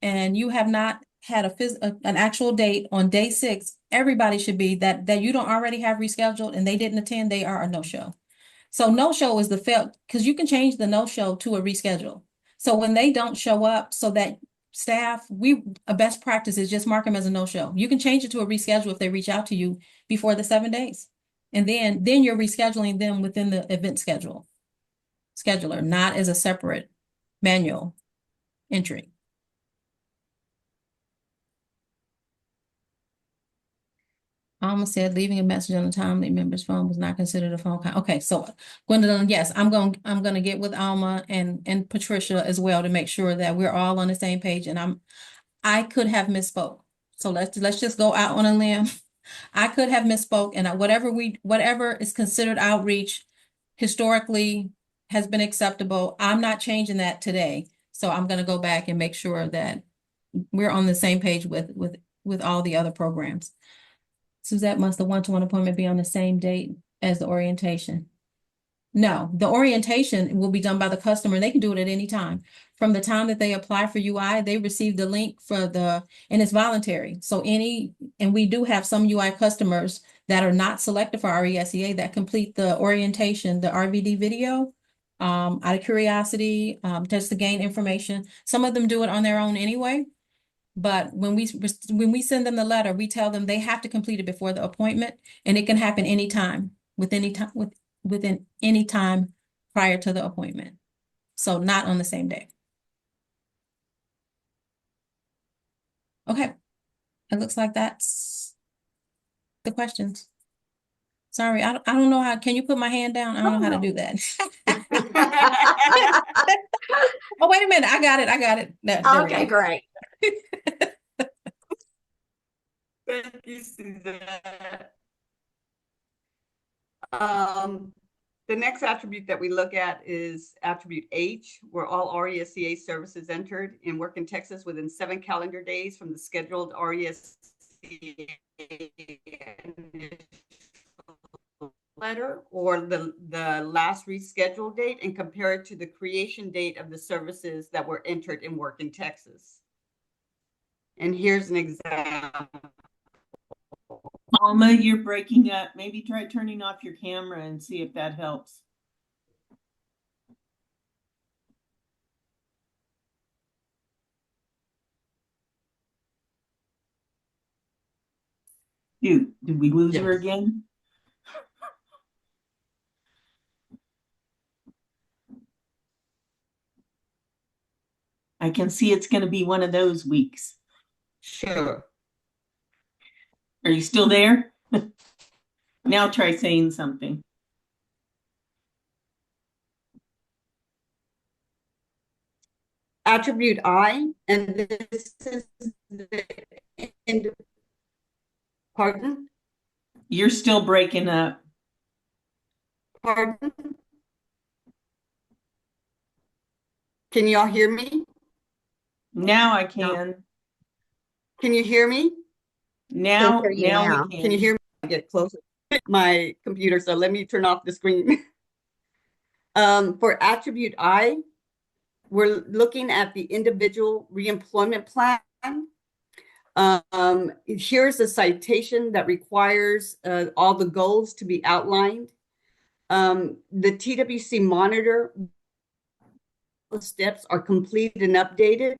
and you have not had an actual date on day 6, everybody should be that you don't already have rescheduled and they didn't attend, they are a no-show. So no-show is the fail, because you can change the no-show to a reschedule. So when they don't show up, so that staff, a best practice is just mark them as a no-show. You can change it to a reschedule if they reach out to you before the 7 days. And then you're rescheduling them within the event scheduler, not as a separate manual entry. Alma said leaving a message on a timely member's phone was not considered a phone call. Okay, so Gwendolyn, yes, I'm gonna get with Alma and Patricia as well to make sure that we're all on the same page. And I could have misspoke. So let's just go out on a limb. I could have misspoke, and whatever is considered outreach historically has been acceptable. I'm not changing that today. So I'm gonna go back and make sure that we're on the same page with all the other programs. Suzette, must the one-to-one appointment be on the same date as the orientation? No, the orientation will be done by the customer, and they can do it at any time. From the time that they apply for UI, they receive the link and it's voluntary. So and we do have some UI customers that are not selected for RESEA that complete the orientation, the RVD video, out of curiosity, just to gain information. Some of them do it on their own anyway. But when we send them the letter, we tell them they have to complete it before the appointment, and it can happen anytime, within any time prior to the appointment. So not on the same day. Okay, it looks like that's the questions. Sorry, I don't know how. Can you put my hand down? I don't know how to do that. Oh, wait a minute. I got it. There we Okay, go. great. Thank you, Suzette. The next attribute that we look at is attribute H, where all RESEA services entered and work in Texas within 7 calendar days from the scheduled RESEA letter or the last rescheduled date, and compare it to the creation date of the services that were entered in work in Texas. And here's an example. Alma, you're breaking up. Maybe try turning off your camera and see if that helps. Did we lose her Yes. again? I can see it's going to be one of those weeks. Sure. Are you still there? Now try saying something. Attribute I, and this is pardon? You're still breaking up. Pardon? Can y'all hear me? Now I can. Can you hear me? Now hear you we now. can. Can you hear me? I get closer to my computer, so let me turn off the screen. For attribute I, we're looking at the individual reemployment plan. Here's a citation that requires all the goals to be outlined. The TWC monitor, the steps are completed and updated.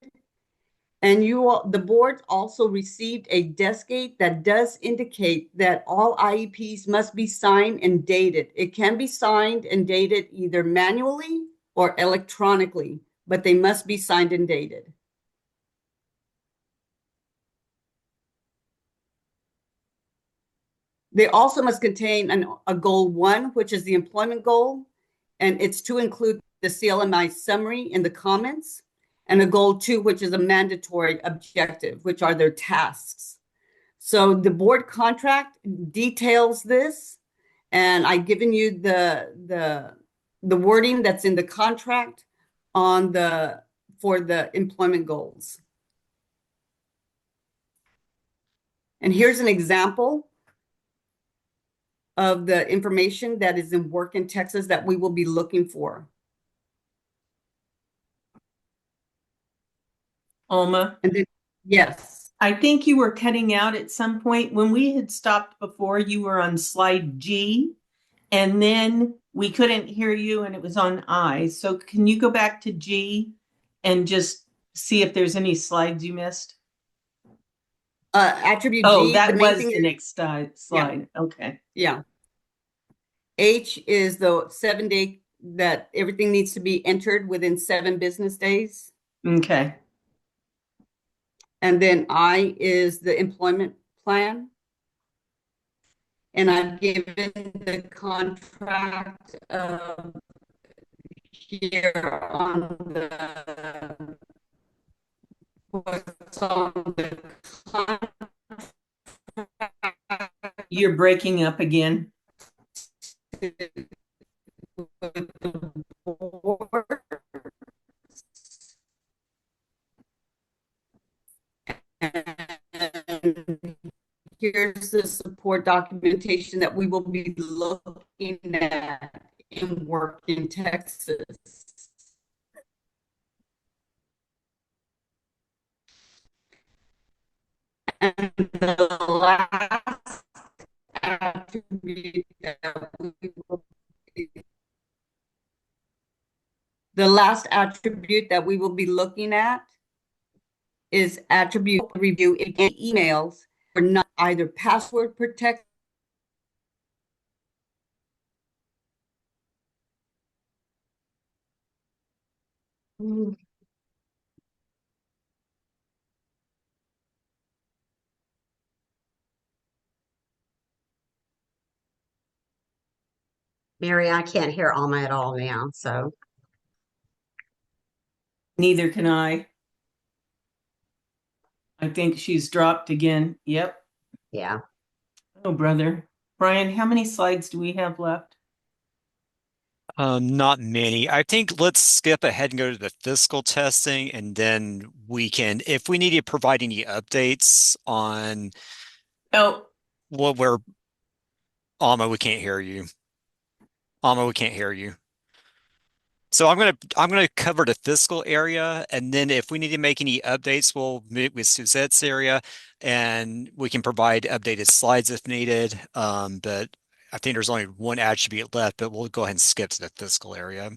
And the board also received a desk gate that does indicate that all IEPs must be signed and dated. It can be signed and dated either manually or electronically, but they must be signed and dated. They also must contain a goal 1, which is the employment goal, and it's to include the CLMI summary in the comments, and a goal 2, which is a mandatory objective, which are their tasks. So the board contract details this, and I've given you the wording that's in the contract for the employment goals. And here's an example of the information that is in work in Texas that we will be looking for. Alma, And then, yes. I think you were cutting out at some point. When we had stopped before, you were on slide G, And then we couldn't hear you and it was on I. So can you go back to G and just see if there's any slides you missed? Attribute Oh, G, the that main was thing the is, next slide. Okay. yeah. H is the 7-day that everything needs to be entered within 7 business days. Okay. And then I is the employment plan. And I've given the contract here on what's on the contract You're breaking up again. with the board. And here's the support documentation that we will be looking at in work in Texas. And the last attribute that we will the last attribute that we will be looking at is attribute review in emails are not either password protected. Mary, I can't hear Alma at all now, so Neither can I. I think she's dropped again. Yep. yeah. Oh, brother. Brian, how many slides do we have left? Not many. I think let's skip ahead and go to the fiscal testing, and then we can, if we need to provide any updates on Oh, what we're, Alma, we can't hear you. Alma, we can't hear you. So I'm gonna cover the fiscal area, and then if we need to make any updates, we'll meet with Suzette's area, and we can provide updated slides if needed. But I think there's only one attribute left, but we'll go ahead and skip to the fiscal area.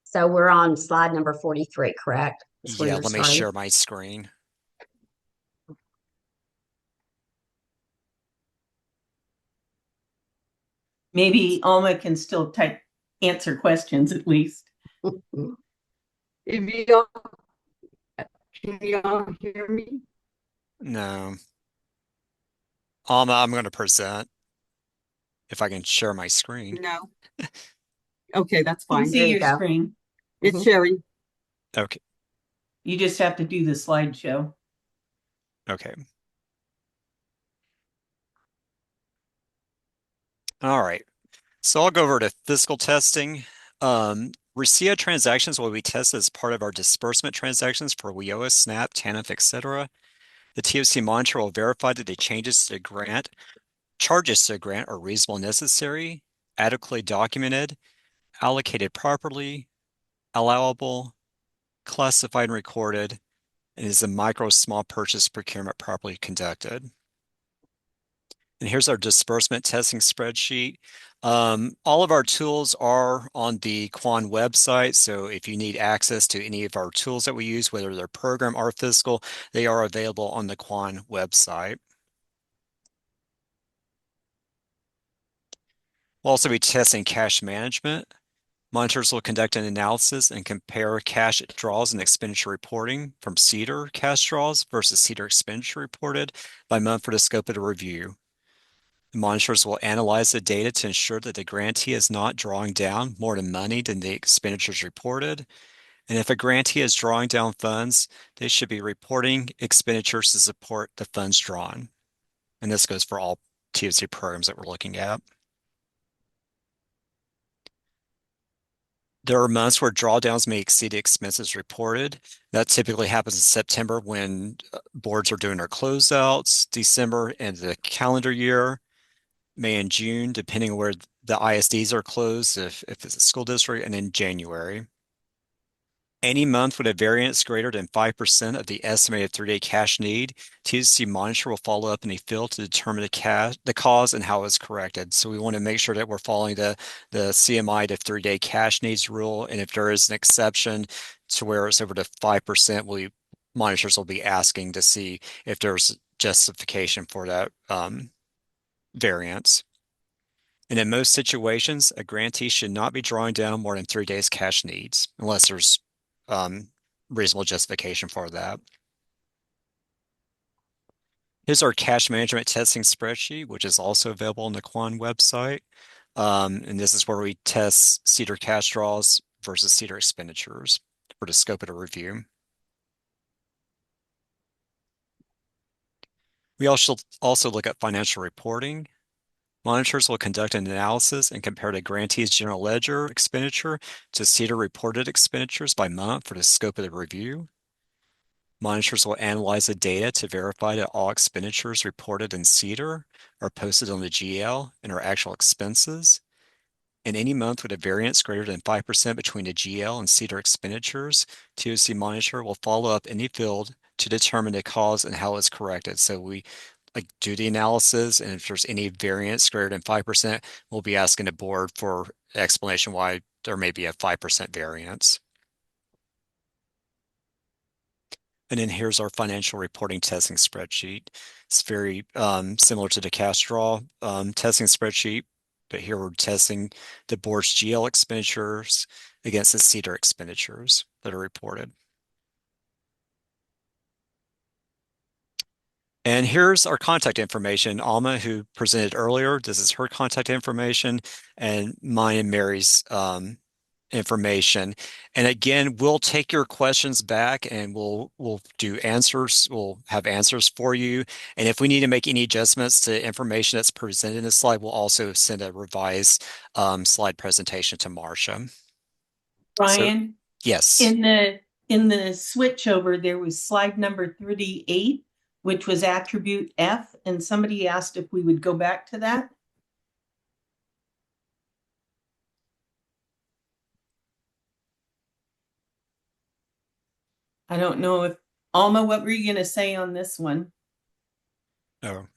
So we're on slide number 43, correct? That's where Yeah, you're let me starting. share my screen. maybe Alma can still answer questions at least. If you can you all hear me? No, Alma, I'm going to present if I can share my screen. No. Okay, that's You can fine. There see you your go. screen. It's Mhm. Sherry. Okay, You just have to do the slideshow. okay. All right. So I'll go over to fiscal testing. RICIA transactions will be tested as part of our disbursement transactions for WIOA, SNAP, TANF, etc. The TOC monitor will verify that the changes to the grant, charges to the grant are reasonable and necessary, adequately documented, allocated properly, allowable, classified and recorded, and is a micro small purchase procurement properly conducted. And here's our disbursement testing spreadsheet. All of our tools are on the QAN website. So if you need access to any of our tools that we use, whether they're program or fiscal, they are available on the QAN website. We'll also be testing cash management. Monitors will conduct an analysis and compare cash draws and expenditure reporting from CEDAR cash draws versus CEDAR expenditure reported by month for the scope of the review. The monitors will analyze the data to ensure that the grantee is not drawing down more money than the expenditures reported. And if a grantee is drawing down funds, they should be reporting expenditures to support the funds drawn. And this goes for all TOC programs that we're looking at. There are months where drawdowns may exceed the expenses reported. That typically happens in September when boards are doing their closeouts, December and the calendar year, May and June, depending on where the ISDs are closed, if it's a school district, and in January. Any month with a variance greater than 5% of the estimated 3-day cash need, TOC monitor will follow up in a field to determine the cause and how it's corrected. So we want to make sure that we're following the CMI to 3-day cash needs rule. And if there is an exception to where it's over to 5%, monitors will be asking to see if there's justification for that variance. And in most situations, a grantee should not be drawing down more than 3 days cash needs unless there's reasonable justification for that. Here's our cash management testing spreadsheet, which is also available on the QAN website. And this is where we test CEDAR cash draws versus CEDAR expenditures for the scope of the review. We also look at financial reporting. Monitors will conduct an analysis and compare the grantee's general ledger expenditure to CEDAR reported expenditures by month for the scope of the review. Monitors will analyze the data to verify that all expenditures reported in CEDAR are posted on the GL and are actual expenses. In any month with a variance greater than 5% between the GL and CEDAR expenditures, TOC Monitor will follow up any field to determine the cause and how it's corrected. So we do the analysis, and if there's any variance greater than 5%, we'll be asking the board for explanation why there may be a 5% variance. And then here's our financial reporting testing spreadsheet. It's very similar to the cash draw testing spreadsheet, but here we're testing the board's GL expenditures against the CEDAR expenditures that are reported. And here's our contact information. Alma, who presented earlier, this is her contact information, and mine and Mary's information. And again, we'll take your questions back and we'll do answers. We'll have answers for you. And if we need to make any adjustments to information that's presented in this slide, we'll also send a revised slide presentation to Marcia. Brian, yes. In the switch over, there was slide number 38, which was attribute F, and somebody asked if we would go back to that. I don't know if, Alma, what were you going to say on this one? Oh.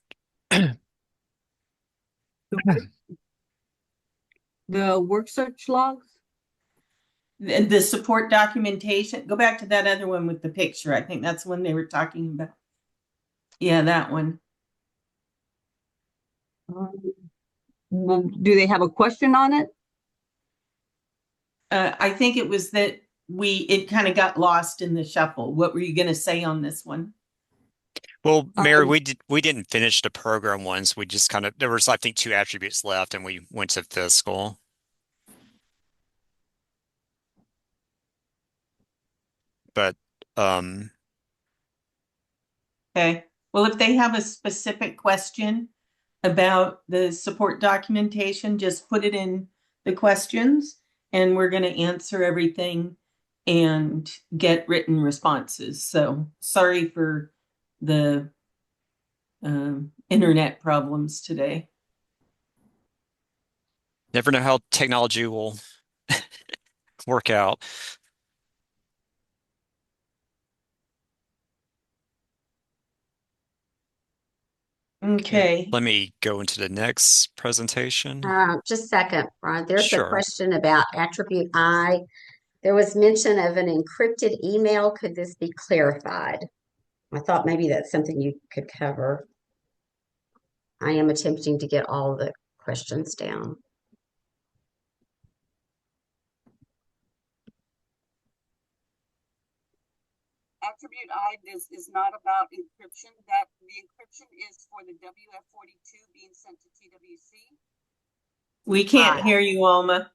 The work search logs? The support documentation. Go back to that other one with the picture. I think that's the one they were talking about. Yeah, that one. Well, do they have a question on it? I think it was that it kind of got lost in the shuffle. What were you going to say on this one? Well, Mary, we didn't finish the program ones. We just there was, I think, 2 attributes left, and we went to fiscal. But okay. Well, if they have a specific question about the support documentation, just put it in the questions, and we're going to answer everything and get written responses. So sorry for the internet problems today. Never know how technology will work out. Okay. Let me go into the next presentation. Just a second, Brian. There's Sure. a question about attribute I. There was mention of an encrypted email. Could this be clarified? I thought maybe that's something you could cover. I am attempting to get all the questions down. Attribute I is not about encryption. That the encryption is for the WF42 being sent to TWC. We can't hear you, Alma.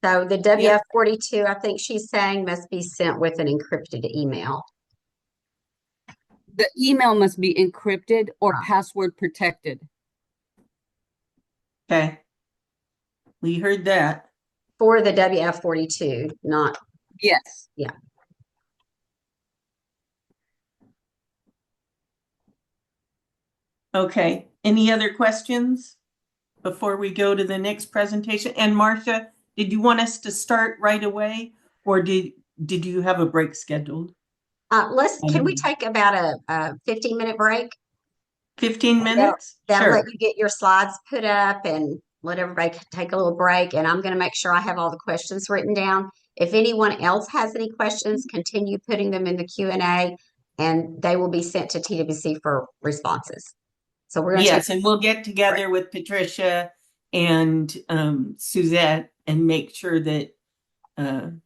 So the WF42, I think she's saying, must be sent with an encrypted email. The email must be encrypted or password protected. Okay. We heard that. For the WF42, not. Yes. Yeah. Okay. Any other questions before we go to the next presentation? And Marcia, did you want us to start right away, or did you have a break scheduled? Can we take about a 15-minute break? 15 That'll, minutes? that'll let Sure. you get your slides put up and let everybody take a little break. And I'm going to make sure I have all the questions written down. If anyone else has any questions, continue putting them in the Q&A and they will be sent to TWC for responses. So we're going to take Yes, and we'll get a break. together with Patricia and Suzette and make sure that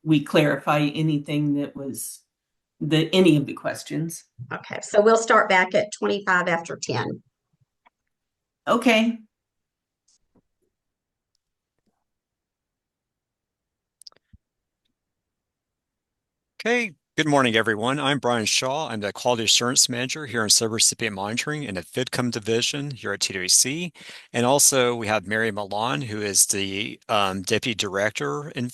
we clarify anything that was any of the questions. Okay, so we'll start back at 25 after 10. Okay. Okay, good morning, everyone. I'm Brian Shaw. I'm the Quality Assurance Manager here in Subrecipient Monitoring in the FIDCOM division here at TWC. And also we have Mary Milan, who is the Deputy Director in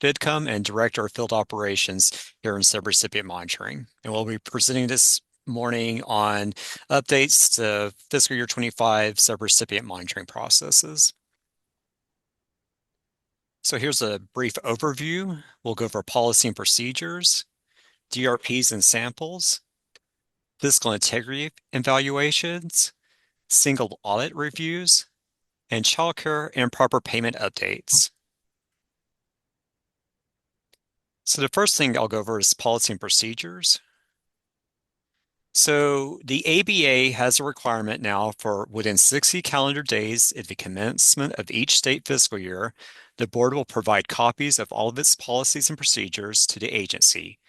FIDCOM and Director of Field Operations here in Subrecipient Monitoring. And we'll be presenting this morning on updates to fiscal year 25 subrecipient monitoring processes. So here's a brief overview. We'll go over policy and procedures, DRPs and samples, fiscal integrity evaluations, single audit reviews, and childcare and proper payment updates. So the first thing I'll go over is policy and procedures. So the ABA has a requirement now for within 60 calendar days at the commencement of each state fiscal year, the board will provide copies of all of its policies and procedures to the agency.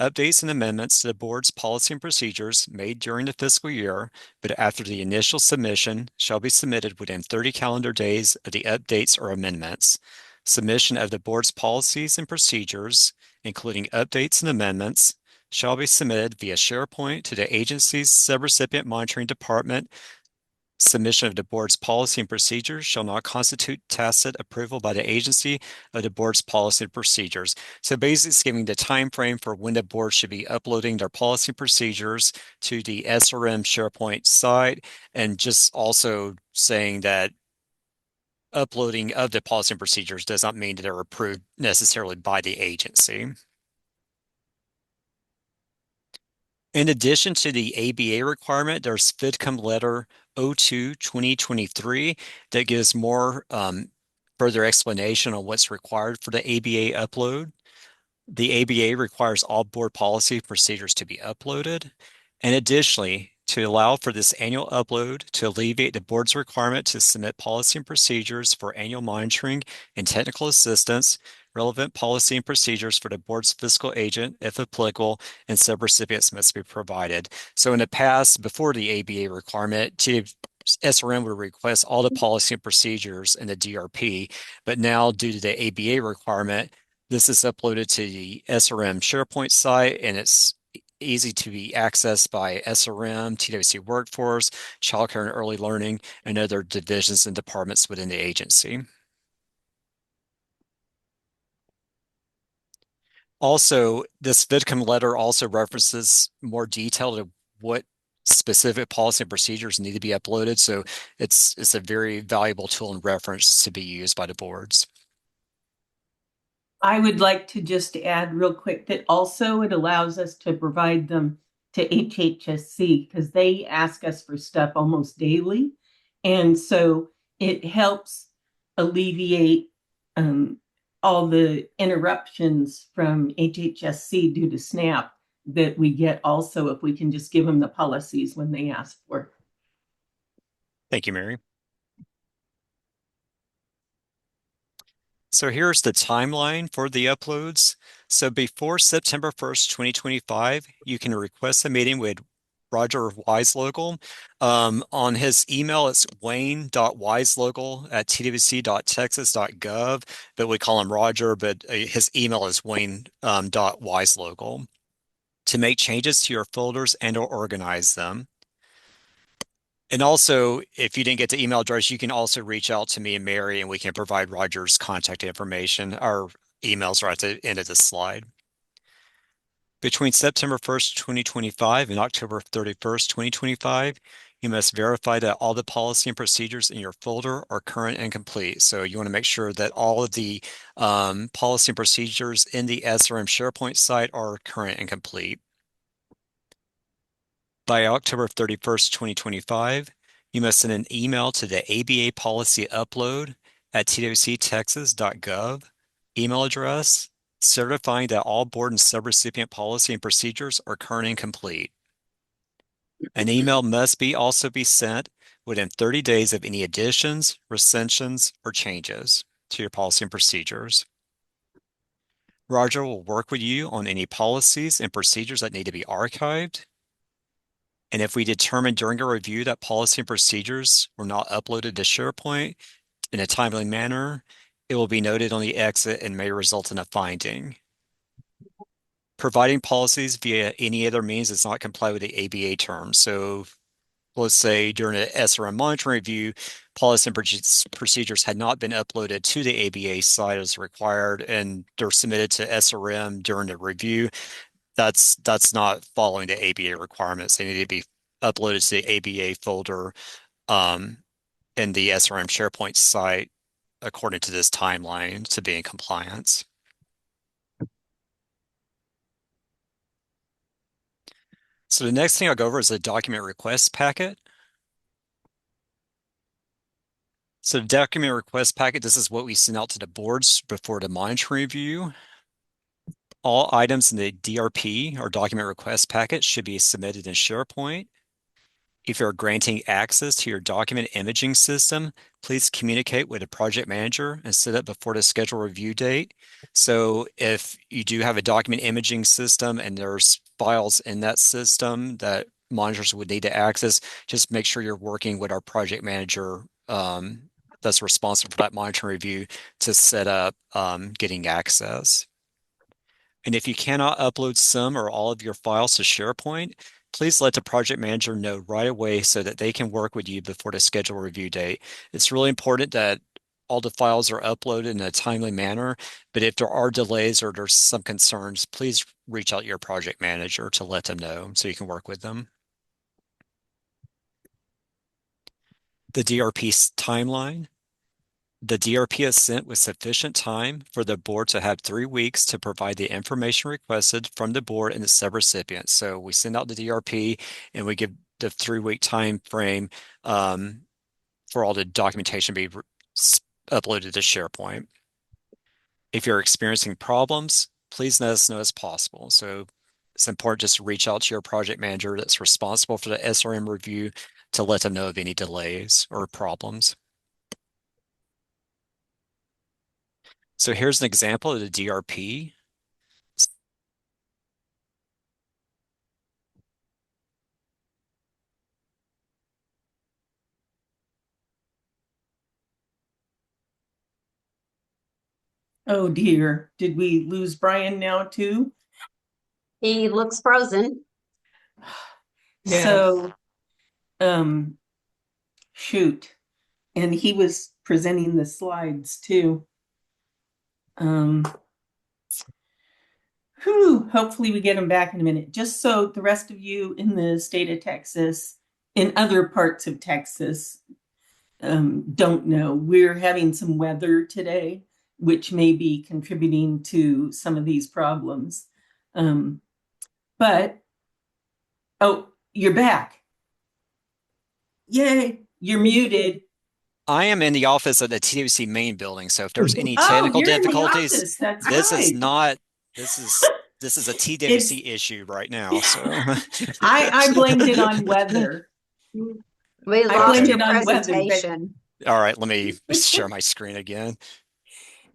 Updates and amendments to the board's policy and procedures made during the fiscal year, but after the initial submission, shall be submitted within 30 calendar days of the updates or amendments. Submission of the board's policies and procedures, including updates and amendments, shall be submitted via SharePoint to the agency's subrecipient monitoring department. Submission of the board's policy and procedures shall not constitute tacit approval by the agency of the board's policy and procedures. So basically it's giving the time frame for when the board should be uploading their policy and procedures to the SRM SharePoint site, and just also saying that uploading of the policy and procedures does not mean that they're approved necessarily by the agency. In addition to the ABA requirement, there's FIDCOM letter 02-2023 that gives more further explanation on what's required for the ABA upload. The ABA requires all board policy procedures to be uploaded. And additionally, to allow for this annual upload to alleviate the board's requirement to submit policy and procedures for annual monitoring and technical assistance, relevant policy and procedures for the board's fiscal agent, if applicable, and subrecipients must be provided. So in the past, before the ABA requirement, SRM would request all the policy and procedures in the DRP, but now due to the ABA requirement, this is uploaded to the SRM SharePoint site, and it's easy to be accessed by SRM, TWC Workforce, Childcare and Early Learning, and other divisions and departments within the agency. Also, this FIDCOM letter also references more detail to what specific policy and procedures need to be uploaded. So it's a very valuable tool and reference to be used by the boards. I would like to just add real quick that also it allows us to provide them to HHSC because they ask us for stuff almost daily. And so it helps alleviate all the interruptions from HHSC due to SNAP that we get also if we can just give them the policies when they ask for it. Thank you, Mary. So here's the timeline for the uploads. So before September 1st, 2025, you can request a meeting with Roger Wiselocal. On his email, it's wayne.wiselocal@twc.texas.gov, but we call him Roger, but his email is wayne.wiselocal to make changes to your folders and or organize them. And also, if you didn't get the email address, you can also reach out to me and Mary, and we can provide Roger's contact information. Our emails are at the end of the slide. Between September 1st, 2025 and October 31st, 2025, You must verify that all the policy and procedures in your folder are current and complete. So you want to make sure that all of the policy and procedures in the SRM SharePoint site are current and complete. By October 31st, 2025, you must send an email to the ABA policy upload at twctexas.gov email address certifying that all board and subrecipient policy and procedures are current and complete. An email must also be sent within 30 days of any additions, recensions, or changes to your policy and procedures. Roger will work with you on any policies and procedures that need to be archived. And if we determine during a review that policy and procedures were not uploaded to SharePoint in a timely manner, it will be noted on the exit and may result in a finding. Providing policies via any other means does not comply with the ABA terms. So let's say during an SRM monitoring review, policy and procedures had not been uploaded to the ABA site as required, and they're submitted to SRM during the review. That's not following the ABA requirements. They need to be uploaded to the ABA folder in the SRM SharePoint site according to this timeline to be in compliance. So the next thing I'll go over is the document request packet. So the document request packet, this is what we send out to the boards before the monitoring review. All items in the DRP or document request packet should be submitted in SharePoint. If you're granting access to your document imaging system, please communicate with a project manager and set up before the scheduled review date. So if you do have a document imaging system and there's files in that system that monitors would need to access, just make sure you're working with our project manager that's responsible for that monitoring review to set up getting access. And if you cannot upload some or all of your files to SharePoint, please let the project manager know right away so that they can work with you before the scheduled review date. It's really important that all the files are uploaded in a timely manner, but if there are delays or there's some concerns, please reach out to your project manager to let them know so you can work with them. The DRP timeline. The DRP is sent with sufficient time for the board to have 3 weeks to provide the information requested from the board and the subrecipient. So we send out the DRP and we give the 3-week time frame for all the documentation to be uploaded to SharePoint. If you're experiencing problems, please let us know as possible. So it's important just to reach out to your project manager that's responsible for the SRM review to let them know of any delays or problems. So here's an example of the DRP. Oh dear, did we lose Brian now too? He looks frozen. Yes. So, shoot. And he was presenting the slides too. Hopefully we get him back in a minute. Just so the rest of you in the state of Texas, in other parts of Texas, don't know, we're having some weather today, which may be contributing to some of these problems. But, oh, you're back. Yay, you're muted. I am in the office at the TWC main building, so if there's any Oh, technical you're in the difficulties, office. That's this is right. not this is a TWC issue right now. So I blamed it on weather. We I lost blamed your it on weather, but presentation. all right, let me share my screen again.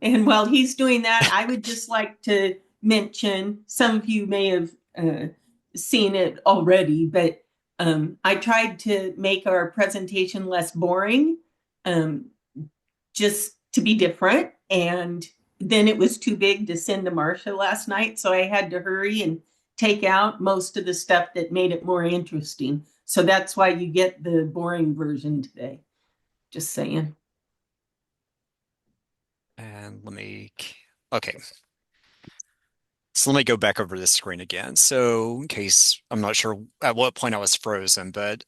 and while he's doing that, I would just like to mention, some of you may have seen it already, but I tried to make our presentation less boring, just to be different. And then it was too big to send to Marcia last night, so I had to hurry and take out most of the stuff that made it more interesting. So that's why you get the boring version today. Just saying. And okay. So let me go back over this screen again. So in case I'm not sure at what point I was frozen, but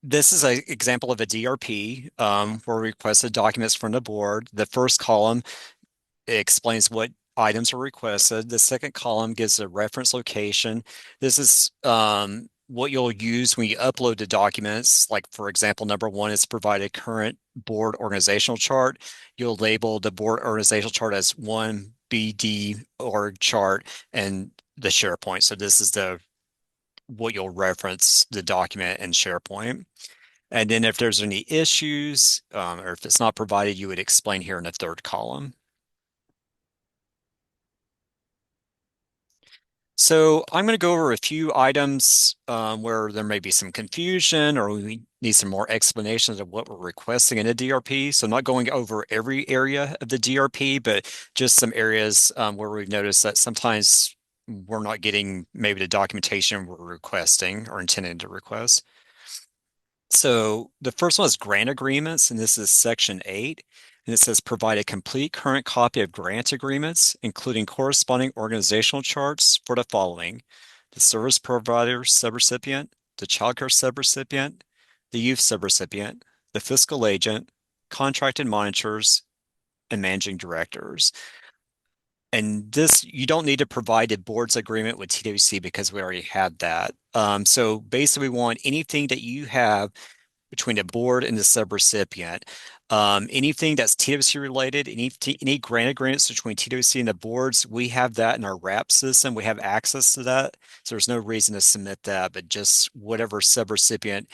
This is an example of a DRP where we requested documents from the board. The first column explains what items are requested. The second column gives a reference location. This is what you'll use when you upload the documents. Like, for example, number one is provide a current board organizational chart. You'll label the board organizational chart as 1BD org chart and the SharePoint. So this is the what you'll reference the document in SharePoint. And then if there's any issues or if it's not provided, you would explain here in the third column. So I'm going to go over a few items where there may be some confusion or we need some more explanations of what we're requesting in a DRP. So I'm not going over every area of the DRP, but just some areas where we've noticed that sometimes we're not getting maybe the documentation we're requesting or intending to request. So the first one is grant agreements, and this is section 8. And it says provide a complete current copy of grant agreements, including corresponding organizational charts for the following: the service provider subrecipient, the childcare subrecipient, the youth subrecipient, the fiscal agent, contracted monitors, and managing directors. And this, you don't need to provide a board's agreement with TWC because we already had that. So basically, we want anything that you have between the board and the subrecipient. Anything that's TWC related, any grant agreements between TWC and the boards, we have that in our RAP system. We have access to that. So there's no reason to submit that, but just whatever subrecipient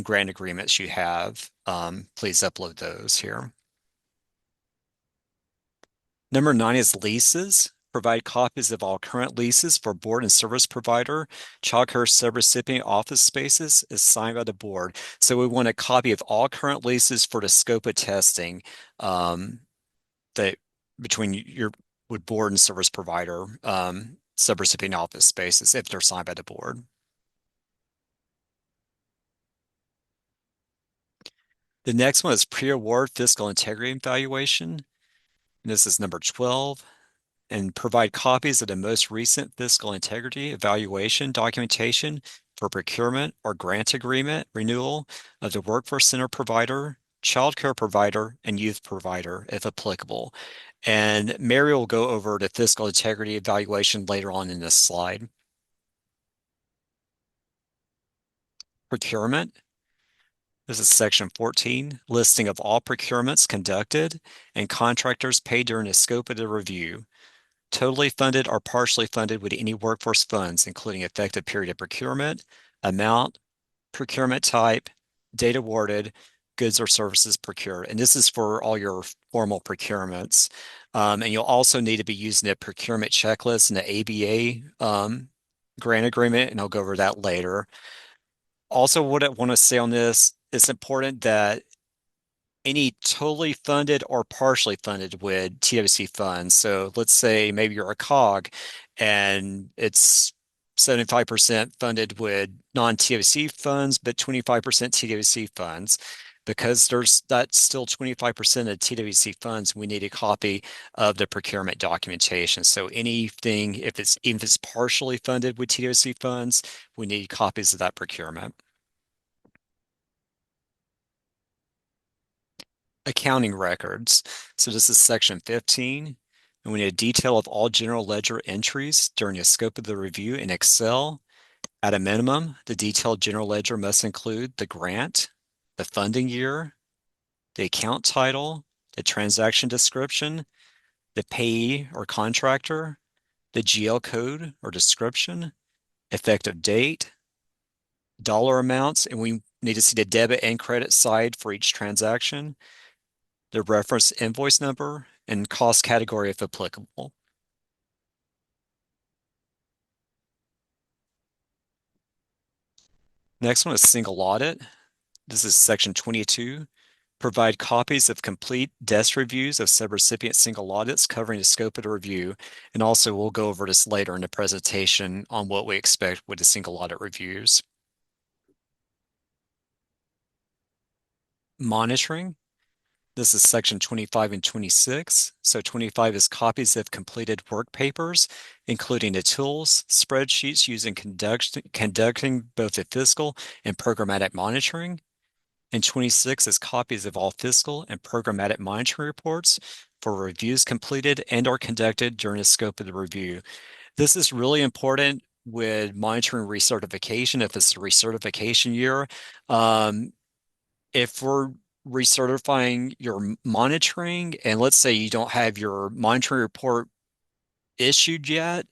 grant agreements you have, please upload those here. Number 9 is leases. Provide copies of all current leases for board and service provider, childcare subrecipient office spaces is signed by the board. So we want a copy of all current leases for the scope of testing that between your with board and service provider subrecipient office spaces if they're signed by the board. The next one is pre-award fiscal integrity evaluation. And this is number 12. And provide copies of the most recent fiscal integrity evaluation documentation for procurement or grant agreement renewal of the workforce center provider, childcare provider, and youth provider, if applicable. And Mary will go over the fiscal integrity evaluation later on in this slide. Procurement. This is section 14, listing of all procurements conducted and contractors paid during the scope of the review. Totally funded or partially funded with any workforce funds, including effective period of procurement, amount, procurement type, date awarded, goods or services procured. And this is for all your formal procurements. And you'll also need to be using the procurement checklist and the ABA grant agreement, and I'll go over that later. Also, what I want to say on this, it's important that any totally funded or partially funded with TWC funds. So let's say maybe you're a COG and it's 75% funded with non-TWC funds, but 25% TWC funds. Because that's still 25% of TWC funds, we need a copy of the procurement documentation. So anything, even if it's partially funded with TWC funds, we need copies of that procurement. Accounting records. So this is section 15. And we need a detail of all general ledger entries during the scope of the review in Excel. At a minimum, the detailed general ledger must include the grant, the funding year, the account title, the transaction description, the payee or contractor, the GL code or description, effective date, dollar amounts, and we need to see the debit and credit side for each transaction, the reference invoice number, and cost category if applicable. Next one is single audit. This is section 22. Provide copies of complete desk reviews of subrecipient single audits covering the scope of the review. And also we'll go over this later in the presentation on what we expect with the single audit reviews. Monitoring. This is section 25 and 26. So 25 is copies of completed work papers, including the tools, spreadsheets used in conducting both the fiscal and programmatic monitoring. And 26 is copies of all fiscal and programmatic monitoring reports for reviews completed and or conducted during the scope of the review. This is really important with monitoring recertification if it's a recertification year. If we're recertifying your monitoring, and let's say you don't have your monitoring report issued yet,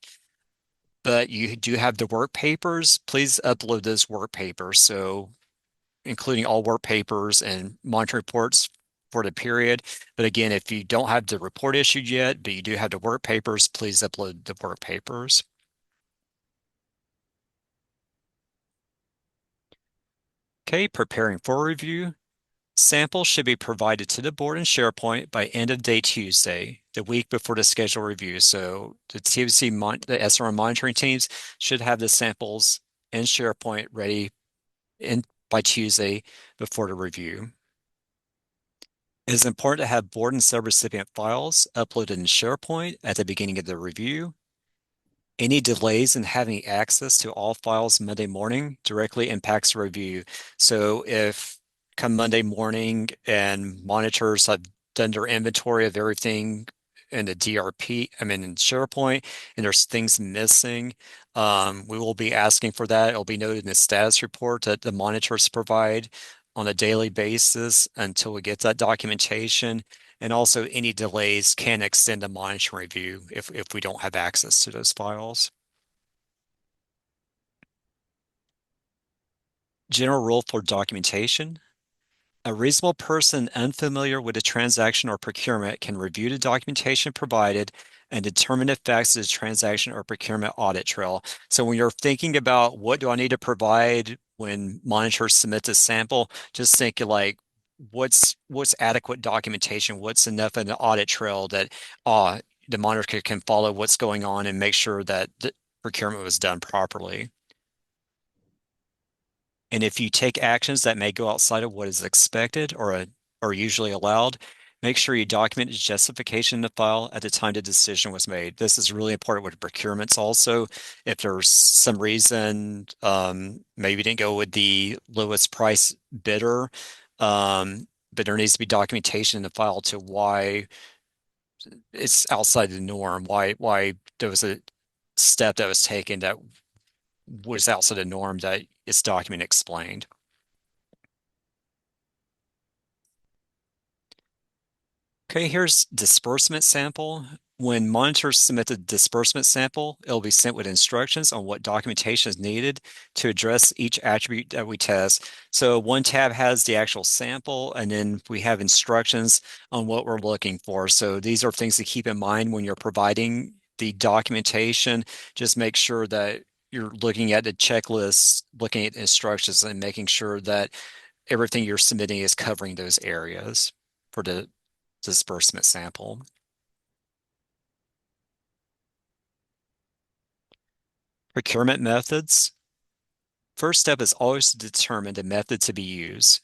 but you do have the work papers, please upload those work papers. So including all work papers and monitoring reports for the period. But again, if you don't have the report issued yet, but you do have the work papers, please upload the work papers. Okay, preparing for review. Samples should be provided to the board in SharePoint by end of day Tuesday, the week before the scheduled review. So the the SRM monitoring teams should have the samples in SharePoint ready by Tuesday before the review. It is important to have board and subrecipient files uploaded in SharePoint at the beginning of the review. Any delays in having access to all files Monday morning directly impacts the review. So if come Monday morning and monitors have done their inventory of everything in the DRP, in SharePoint, and there's things missing, we will be asking for that. It'll be noted in the status report that the monitors provide on a daily basis until we get that documentation. And also any delays can extend the monitoring review if we don't have access to those files. General rule for documentation. A reasonable person unfamiliar with a transaction or procurement can review the documentation provided and determine the facts of the transaction or procurement audit trail. So when you're thinking about what do I need to provide when monitors submit a sample, just think like what's adequate documentation, what's enough in the audit trail that the monitor can follow what's going on and make sure that the procurement was done properly. And if you take actions that may go outside of what is expected or usually allowed, make sure you document the justification in the file at the time the decision was made. This is really important with procurements also. If there's some reason maybe you didn't go with the lowest price bidder, but there needs to be documentation in the file to why it's outside the norm, why there was a step that was taken that was outside the norm that it's document explained. Okay, here's disbursement sample. When monitors submit the disbursement sample, it'll be sent with instructions on what documentation is needed to address each attribute that we test. So one tab has the actual sample, and then we have instructions on what we're looking for. So these are things to keep in mind when you're providing the documentation. Just make sure that you're looking at the checklist, looking at the instructions, and making sure that everything you're submitting is covering those areas for the disbursement sample. Procurement methods. First step is always to determine the method to be used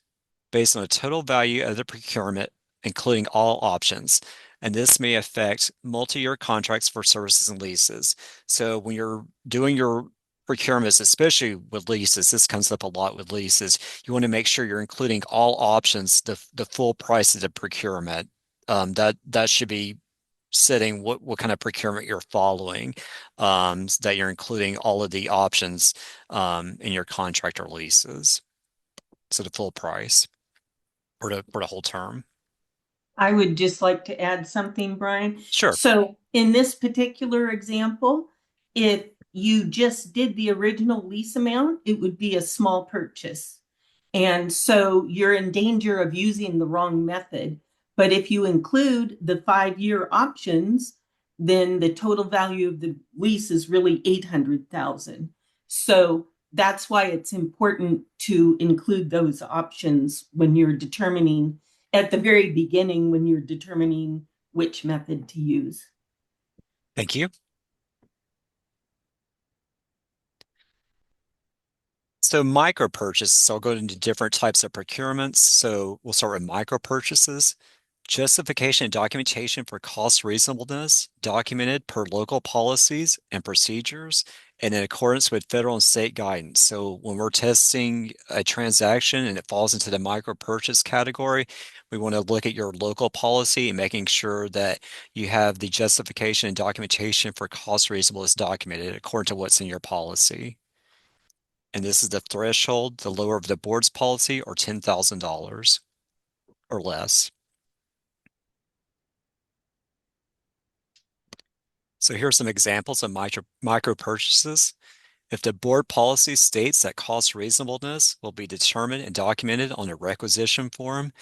based on the total value of the procurement, including all options. And this may affect multi-year contracts for services and leases. So when you're doing your procurements, especially with leases, this comes up a lot with leases, you want to make sure you're including all options, the full price of the procurement. That should be setting what kind of procurement you're following, so that you're including all of the options in your contract or leases. So the full price for the whole term. I would just like to add something, Brian. Sure. So in this particular example, if you just did the original lease amount, it would be a small purchase. And so you're in danger of using the wrong method. But if you include the 5-year options, then the total value of the lease is really 800,000. So that's why it's important to include those options when you're determining at the very beginning when you're determining which method to use. Thank you. So micro purchases, I'll go into different types of procurements. So we'll start with micro purchases. justification and documentation for cost reasonableness documented per local policies and procedures and in accordance with federal and state guidance. So when we're testing a transaction and it falls into the micro purchase category, we want to look at your local policy and making sure that you have the justification and documentation for cost reasonableness documented according to what's in your policy. And this is the threshold, the lower of the board's policy, or $10,000 or less. So here are some examples of micro purchases. If the board policy states that cost reasonableness will be determined and documented on a requisition form,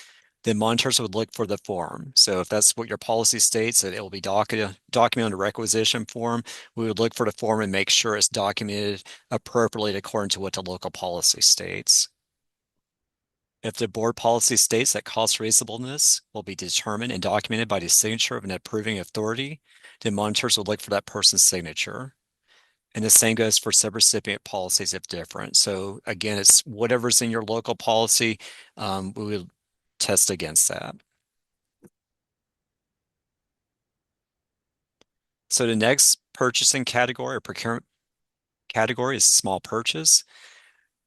then monitors would look for the form. So if that's what your policy states, that it will be documented on a requisition form, we would look for the form and make sure it's documented appropriately according to what the local policy states. If the board policy states that cost reasonableness will be determined and documented by the signature of an approving authority, then monitors will look for that person's signature. And the same goes for subrecipient policies if different. So again, it's whatever's in your local policy, we will test against that. So the next purchasing category or procurement category is small purchase.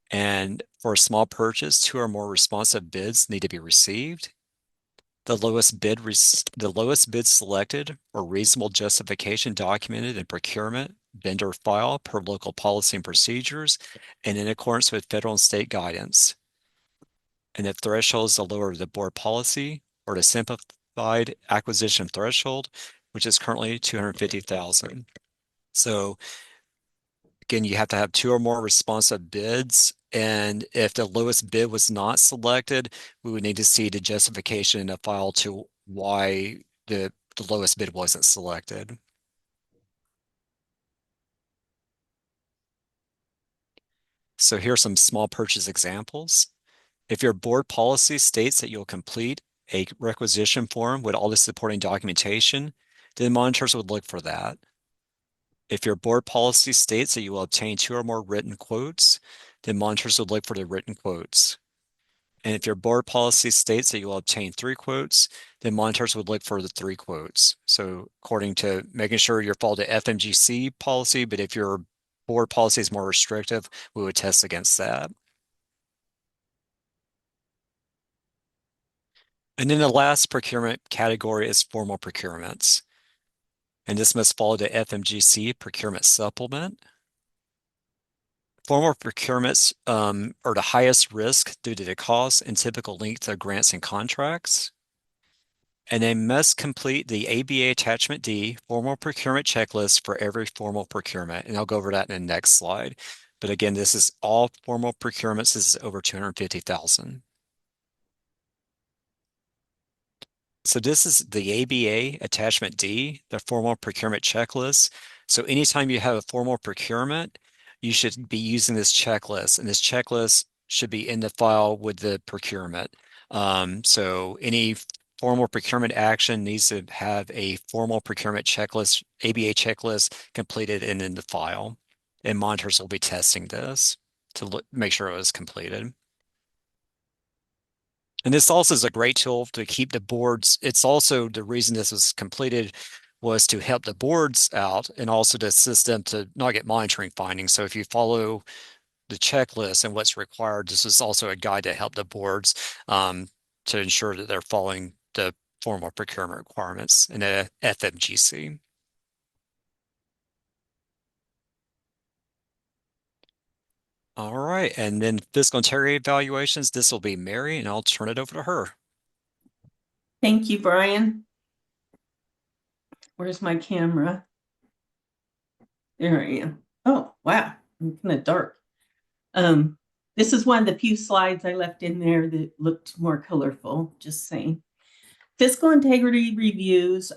And for a small purchase, 2 or more responsive bids need to be received. The lowest bid selected or reasonable justification documented in procurement vendor file per local policy and procedures and in accordance with federal and state guidance. And the threshold is the lower of the board policy or the simplified acquisition threshold, which is currently 250,000. So again, you have to have 2 or more responsive bids. And if the lowest bid was not selected, we would need to see the justification in the file to why the lowest bid wasn't selected. So here are some small purchase examples. If your board policy states that you'll complete a requisition form with all the supporting documentation, then monitors would look for that. If your board policy states that you will obtain 2 or more written quotes, then monitors would look for the written quotes. And if your board policy states that you will obtain 3 quotes, then monitors would look for the 3 quotes. So according to making sure you're following the FMGC policy, but if your board policy is more restrictive, we would test against that. And then the last procurement category is formal procurements. And this must follow the FMGC procurement supplement. Formal procurements are the highest risk due to the cost and typical length of grants and contracts. And they must complete the ABA Attachment D formal procurement checklist for every formal procurement. And I'll go over that in the next slide. But again, this is all formal procurements. This is over 250,000. So this is the ABA Attachment D, the formal procurement checklist. So anytime you have a formal procurement, you should be using this checklist, and this checklist should be in the file with the procurement. So any formal procurement action needs to have a formal procurement checklist, ABA checklist completed and in the file. And monitors will be testing this to make sure it was completed. And this also is a great tool to keep the boards. It's also the reason this was completed was to help the boards out and also to assist them to not get monitoring findings. So if you follow the checklist and what's required, this is also a guide to help the boards to ensure that they're following the formal procurement requirements in the FMGC. All right, and then fiscal integrity evaluations, this will be Mary, and I'll turn it over to her. Thank you, Brian. Where's my camera? There I am. Oh, wow. I'm kind of dark. This is one of the few slides I left in there that looked more colorful, just saying. Fiscal integrity reviews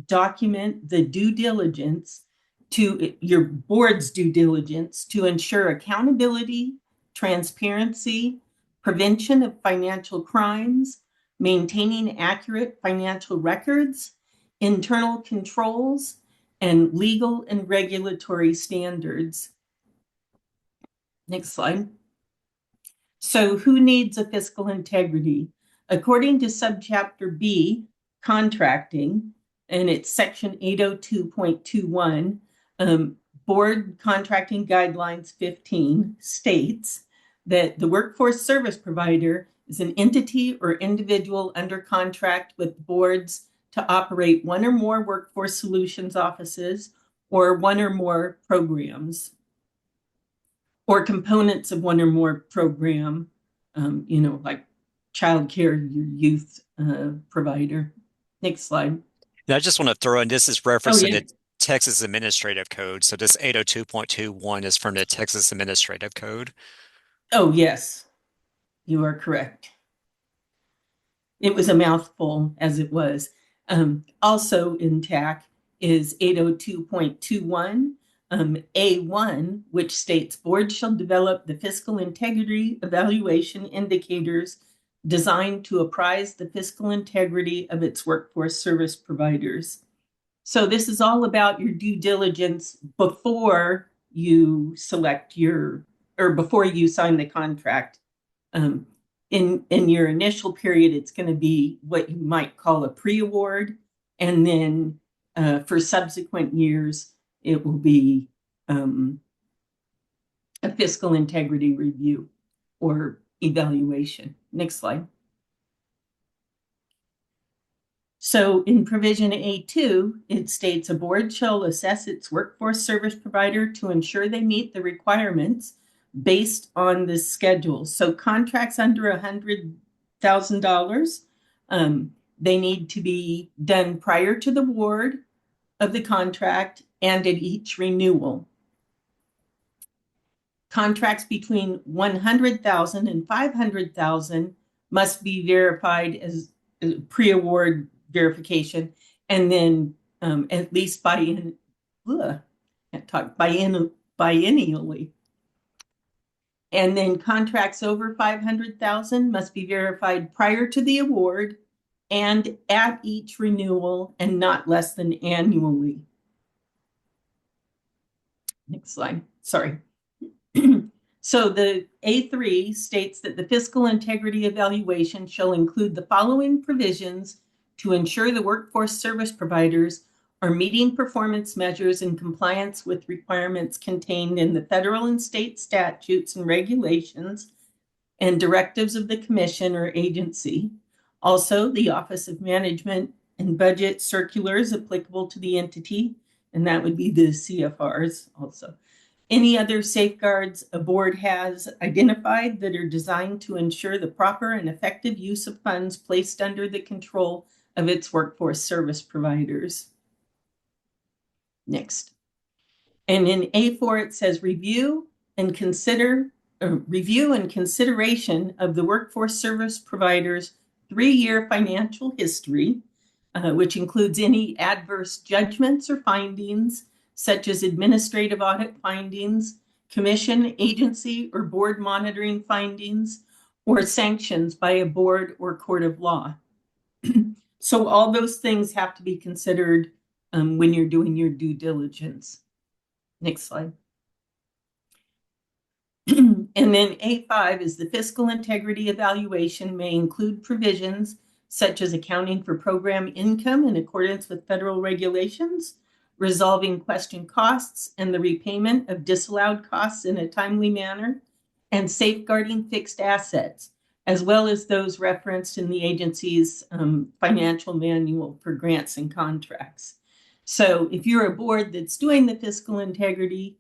document the due diligence to your board's due diligence to ensure accountability, transparency, prevention of financial crimes, maintaining accurate financial records, internal controls, and legal and regulatory standards. Next slide. So who needs a fiscal integrity? According to subchapter B contracting, and it's section 802.21. Board Contracting Guidelines 15 states that the workforce service provider is an entity or individual under contract with boards to operate one or more workforce solutions offices or one or more programs or components of one or more program, like childcare, your youth provider. Next slide. And I just want to throw in, this is Oh, referenced in yeah. the Texas Administrative Code. So this 802.21 is from the Texas Administrative Code. Oh, yes, you are correct. It was a mouthful as it was. Also in TAC is 802.21. A1, which states boards shall develop the fiscal integrity evaluation indicators designed to apprise the fiscal integrity of its workforce service providers. So this is all about your due diligence before you select before you sign the contract. In your initial period, it's going to be what you might call a pre-award, and then for subsequent years, it will be a fiscal integrity review or evaluation. Next slide. So in provision A2, it states a board shall assess its workforce service provider to ensure they meet the requirements based on the schedule. So contracts under $100,000, they need to be done prior to the award of the contract and at each renewal. Contracts between 100,000 and 500,000 must be verified as pre-award verification, and then at least biennially. And then contracts over 500,000 must be verified prior to the award and at each renewal and not less than annually. Next slide. Sorry. So the A3 states that the fiscal integrity evaluation shall include the following provisions to ensure the workforce service providers are meeting performance measures in compliance with requirements contained in the federal and state statutes and regulations and directives of the commission or agency. Also, the Office of Management and Budget circulars applicable to the entity, and that would be the CFRs also. Any other safeguards a board has identified that are designed to ensure the proper and effective use of funds placed under the control of its workforce service providers. Next. And in A4, it says review and consideration of the workforce service provider's 3-year financial history, which includes any adverse judgments or findings, such as administrative audit findings, commission, agency, or board monitoring findings, or sanctions by a board or court of law. So all those things have to be considered when you're doing your due diligence. Next slide. And then A5 is the fiscal integrity evaluation may include provisions such as accounting for program income in accordance with federal regulations, resolving question costs and the repayment of disallowed costs in a timely manner, and safeguarding fixed assets, as well as those referenced in the agency's financial manual for grants and contracts. So if you're a board that's doing the fiscal integrity,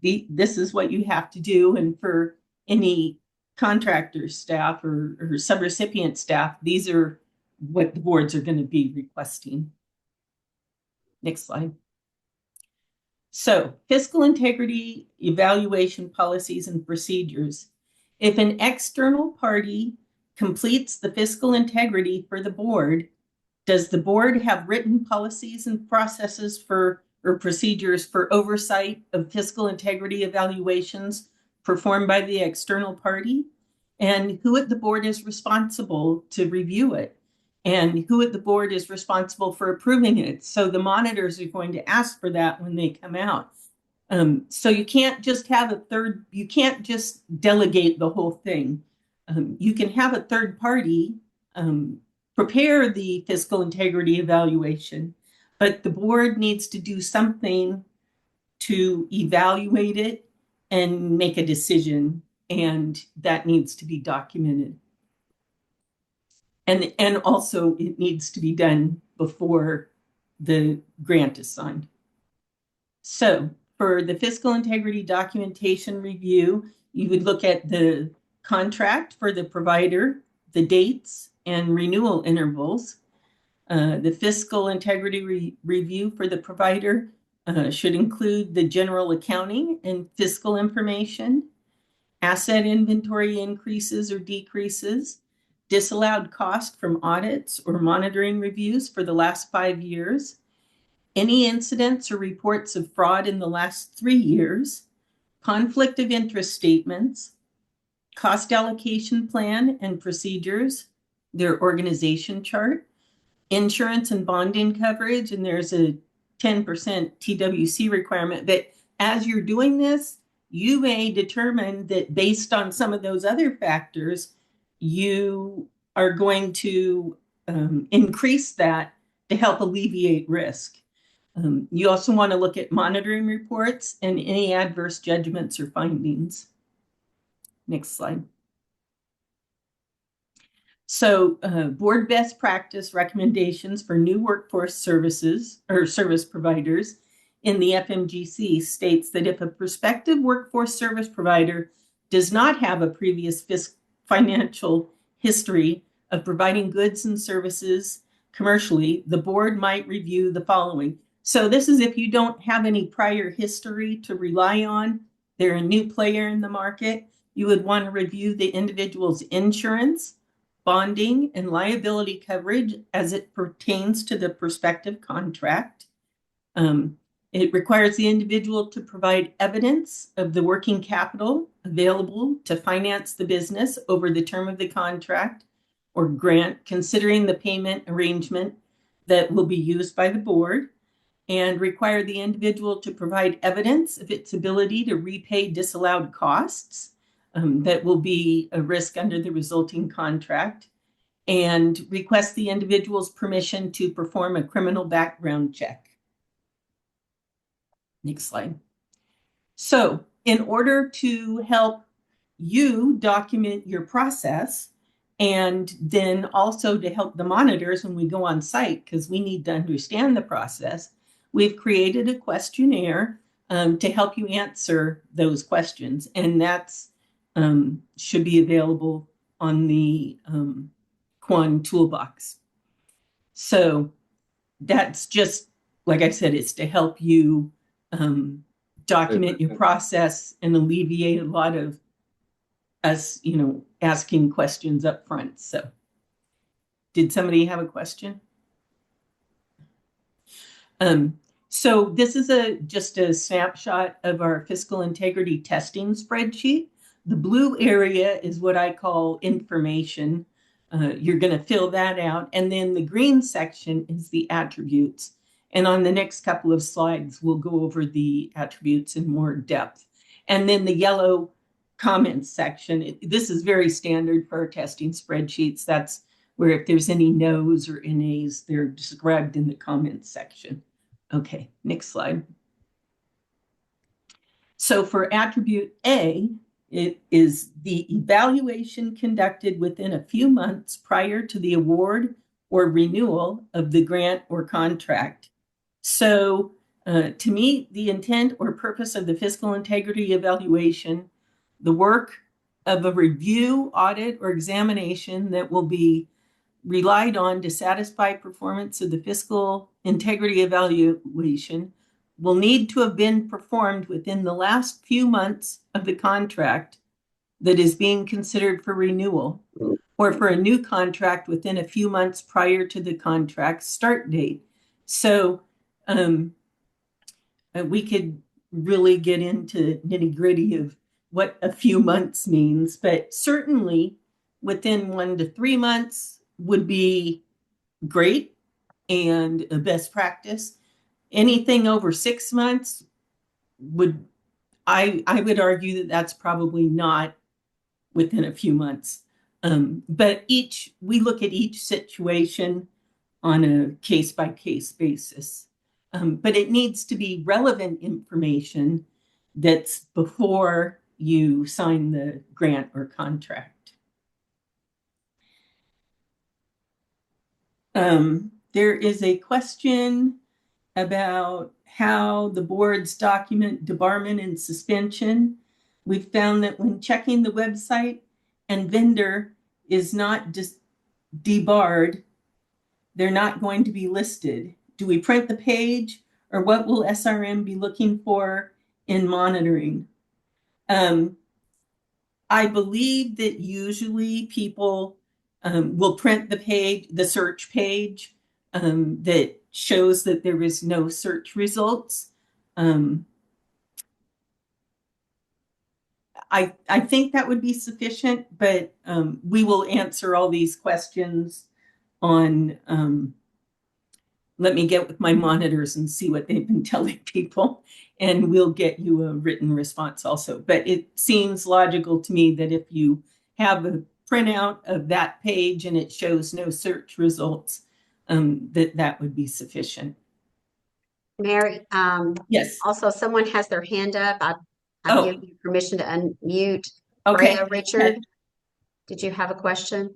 this is what you have to do. And for any contractor staff or subrecipient staff, these are what the boards are going to be requesting. Next slide. So fiscal integrity evaluation policies and procedures. If an external party completes the fiscal integrity for the board, does the board have written policies and processes or procedures for oversight of fiscal integrity evaluations performed by the external party? And who at the board is responsible to review it? And who at the board is responsible for approving it? So the monitors are going to ask for that when they come out. So you can't just have you can't just delegate the whole thing. You can have a third party prepare the fiscal integrity evaluation, but the board needs to do something to evaluate it and make a decision, and that needs to be documented. And also it needs to be done before the grant is signed. So for the fiscal integrity documentation review, you would look at the contract for the provider, the dates and renewal intervals. The fiscal integrity review for the provider should include the general accounting and fiscal information, asset inventory increases or decreases, disallowed cost from audits or monitoring reviews for the last 5 years, any incidents or reports of fraud in the last 3 years, conflict of interest statements, cost allocation plan and procedures, their organization chart, insurance and bonding coverage, and there's a 10% TWC requirement. But as you're doing this, you may determine that based on some of those other factors, you are going to increase that to help alleviate risk. You also want to look at monitoring reports and any adverse judgments or findings. Next slide. So board best practice recommendations for new workforce services or service providers in the FMGC states that if a prospective workforce service provider does not have a previous financial history of providing goods and services commercially, the board might review the following. So this is if you don't have any prior history to rely on, they're a new player in the market, you would want to review the individual's insurance, bonding, and liability coverage as it pertains to the prospective contract. It requires the individual to provide evidence of the working capital available to finance the business over the term of the contract or grant, considering the payment arrangement that will be used by the board, and require the individual to provide evidence of its ability to repay disallowed costs that will be a risk under the resulting contract, and request the individual's permission to perform a criminal background check. Next slide. So in order to help you document your process, and then also to help the monitors when we go on site, because we need to understand the process, we've created a questionnaire to help you answer those questions. And that's should be available on the QAN toolbox. So that's just, like I said, it's to help you document your process and alleviate a lot of us, asking questions up front. So did somebody have a question? So this is just a snapshot of our fiscal integrity testing spreadsheet. The blue area is what I call information. You're going to fill that out. And then the green section is the attributes. And on the next couple of slides, we'll go over the attributes in more depth. And then the yellow comments section, this is very standard for our testing spreadsheets. That's where if there's any no's or NA's, they're described in the comments section. Okay, next slide. So for attribute A, it is the evaluation conducted within a few months prior to the award or renewal of the grant or contract. So to meet the intent or purpose of the fiscal integrity evaluation, the work of a review, audit, or examination that will be relied on to satisfy performance of the fiscal integrity evaluation will need to have been performed within the last few months of the contract that is being considered for renewal, or for a new contract within a few months prior to the contract start date. So we could really get into nitty-gritty of what a few months means, but certainly within 1 to 3 months would be great and a best practice. Anything over 6 months I would argue that that's probably not within a few months. But we look at each situation on a case-by-case basis. But it needs to be relevant information that's before you sign the grant or contract. There is a question about how the boards document debarment and suspension. We've found that when checking the website and vendor is not just debarred, they're not going to be listed. Do we print the page, or what will SRM be looking for in monitoring? I believe that usually people will print the page, the search page that shows that there is no search results. I think that would be sufficient, but we will answer all these questions on, let me get with my monitors and see what they've been telling people, and we'll get you a written response also. But it seems logical to me that if you have a printout of that page and it shows no search results, that would be sufficient. Mary, Yes. also someone has their hand up. I've given you permission to unmute. Okay. Freya Richard, did you have a question?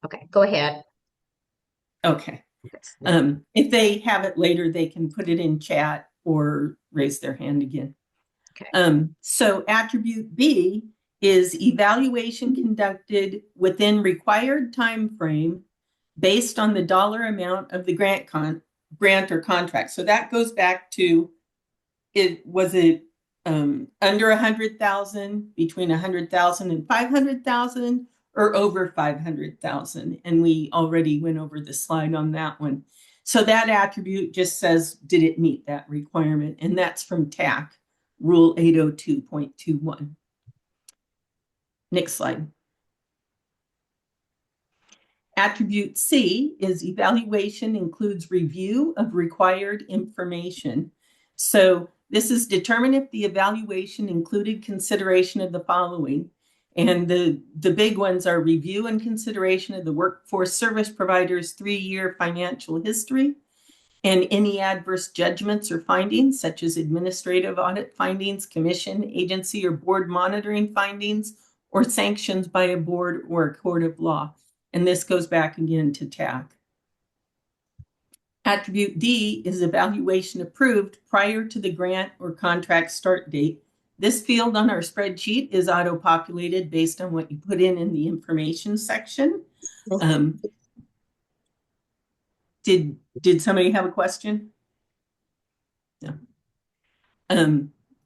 Okay, go ahead. Okay. If they have it later, they can put it in chat or raise their hand again. Okay. So attribute B is evaluation conducted within required time frame based on the dollar amount of the grant or contract. So that goes back to, was it under 100,000, between 100,000 and 500,000, or over 500,000? And we already went over the slide on that one. So that attribute just says, did it meet that requirement? And that's from TAC, Rule 802.21. Next slide. Attribute C is evaluation includes review of required information. So this is determine if the evaluation included consideration of the following. And the big ones are review and consideration of the workforce service provider's 3-year financial history and any adverse judgments or findings, such as administrative audit findings, commission, agency, or board monitoring findings, or sanctions by a board or a court of law. And this goes back again to TAC. Attribute D is evaluation approved prior to the grant or contract start date. This field on our spreadsheet is auto-populated based on what you put in the information section. Did somebody have a question? No.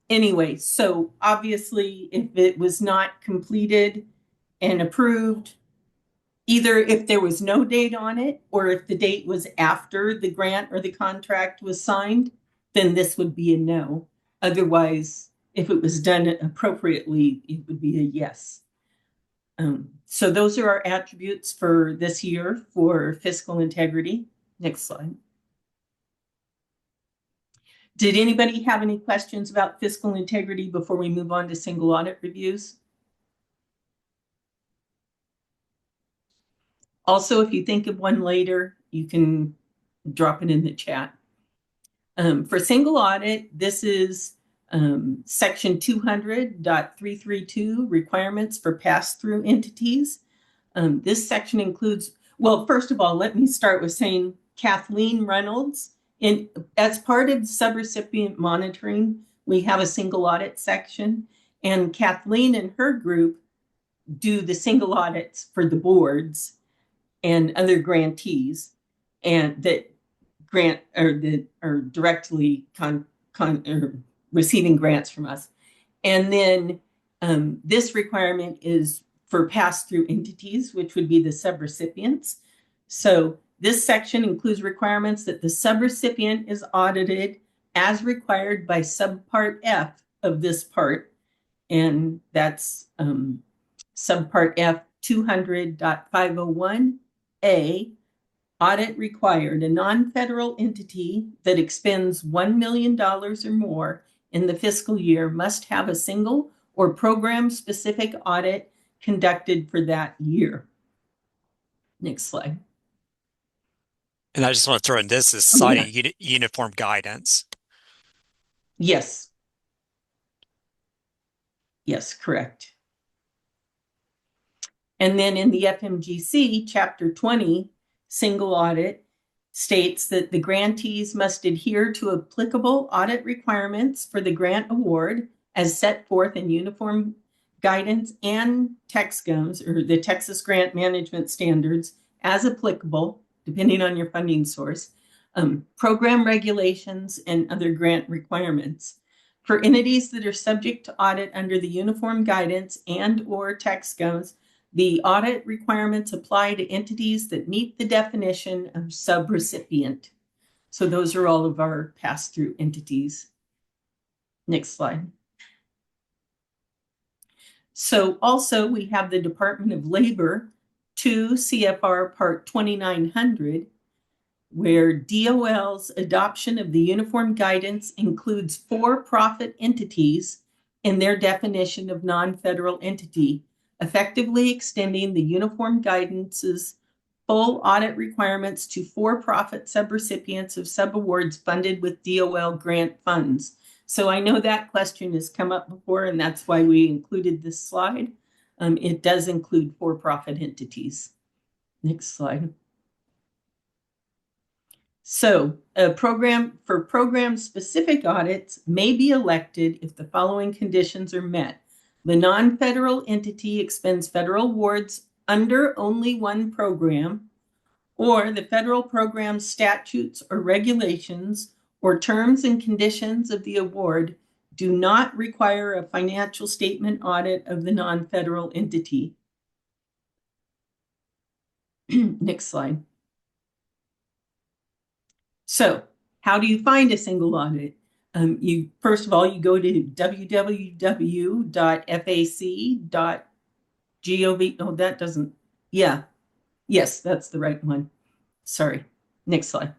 Anyway, so obviously if it was not completed and approved, either if there was no date on it or if the date was after the grant or the contract was signed, then this would be a no. Otherwise, if it was done appropriately, it would be a yes. So those are our attributes for this year for fiscal integrity. Next slide. Did anybody have any questions about fiscal integrity before we move on to single audit reviews? Also, if you think of one later, you can drop it in the chat. For single audit, this is section 200.332 requirements for pass-through entities. This section includes, well, first of all, let me start with saying Kathleen Reynolds, as part of subrecipient monitoring, we have a single audit section, and Kathleen and her group do the single audits for the boards and other grantees, and that grant or that are directly or receiving grants from us. And then this requirement is for pass-through entities, which would be the subrecipients. So this section includes requirements that the subrecipient is audited as required by subpart F of this part. And that's subpart F 200.501A, Audit required. A non-federal entity that expends $1 million or more in the fiscal year must have a single or program-specific audit conducted for that year. Next slide. And I just want to throw in this is Oh, yeah. citing uniform guidance. Yes. Yes, correct. And then in the FMGC, Chapter 20, single audit, states that the grantees must adhere to applicable audit requirements for the grant award as set forth in uniform guidance and TXGMS, or the Texas Grant Management Standards, as applicable, depending on your funding source, program regulations, and other grant requirements. For entities that are subject to audit under the uniform guidance and/or TXGMS, the audit requirements apply to entities that meet the definition of subrecipient. So those are all of our pass-through entities. Next slide. So also we have the Department of Labor 2 CFR Part 2900, where DOL's adoption of the uniform guidance includes for-profit entities in their definition of non-federal entity, effectively extending the uniform guidance's full audit requirements to for-profit subrecipients of subawards funded with DOL grant funds. So I know that question has come up before, and that's why we included this slide. It does include for-profit entities. Next slide. So a program for program-specific audits may be elected if the following conditions are met. The non-federal entity expends federal awards under only one program, or the federal program statutes or regulations or terms and conditions of the award do not require a financial statement audit of the non-federal entity. Next slide. So how do you find a single audit? First of all, you go to www.fac.gov. Oh, that doesn't, yeah. Yes, that's the right one. Sorry. Next slide.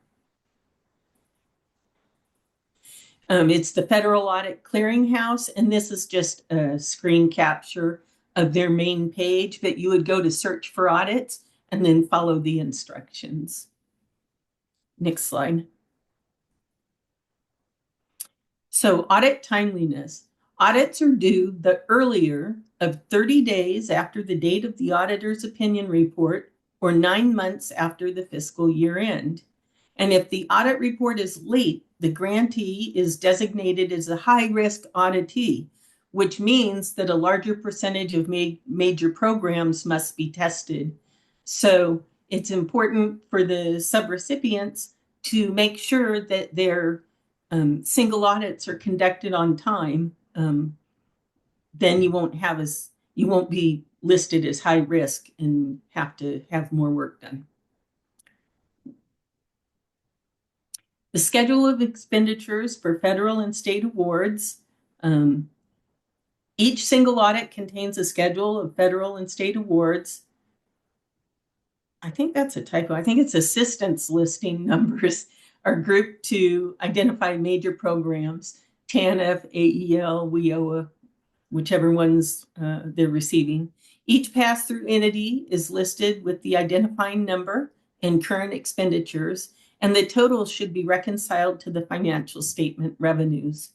It's the Federal Audit Clearinghouse, and this is just a screen capture of their main page, but you would go to search for audits and then follow the instructions. Next slide. So audit timeliness. Audits are due the earlier of 30 days after the date of the auditor's opinion report or 9 months after the fiscal year end. And if the audit report is late, the grantee is designated as a high-risk auditee, which means that a larger percentage of major programs must be tested. So it's important for the subrecipients to make sure that their single audits are conducted on time. Then you won't be listed as high risk and have to have more work done. The schedule of expenditures for federal and state awards. Each single audit contains a schedule of federal and state awards. I think that's a typo. I think it's assistance listing numbers are grouped to identify major programs, TANF, AEL, WIOA, whichever ones they're receiving. Each pass-through entity is listed with the identifying number and current expenditures, and the totals should be reconciled to the financial statement revenues.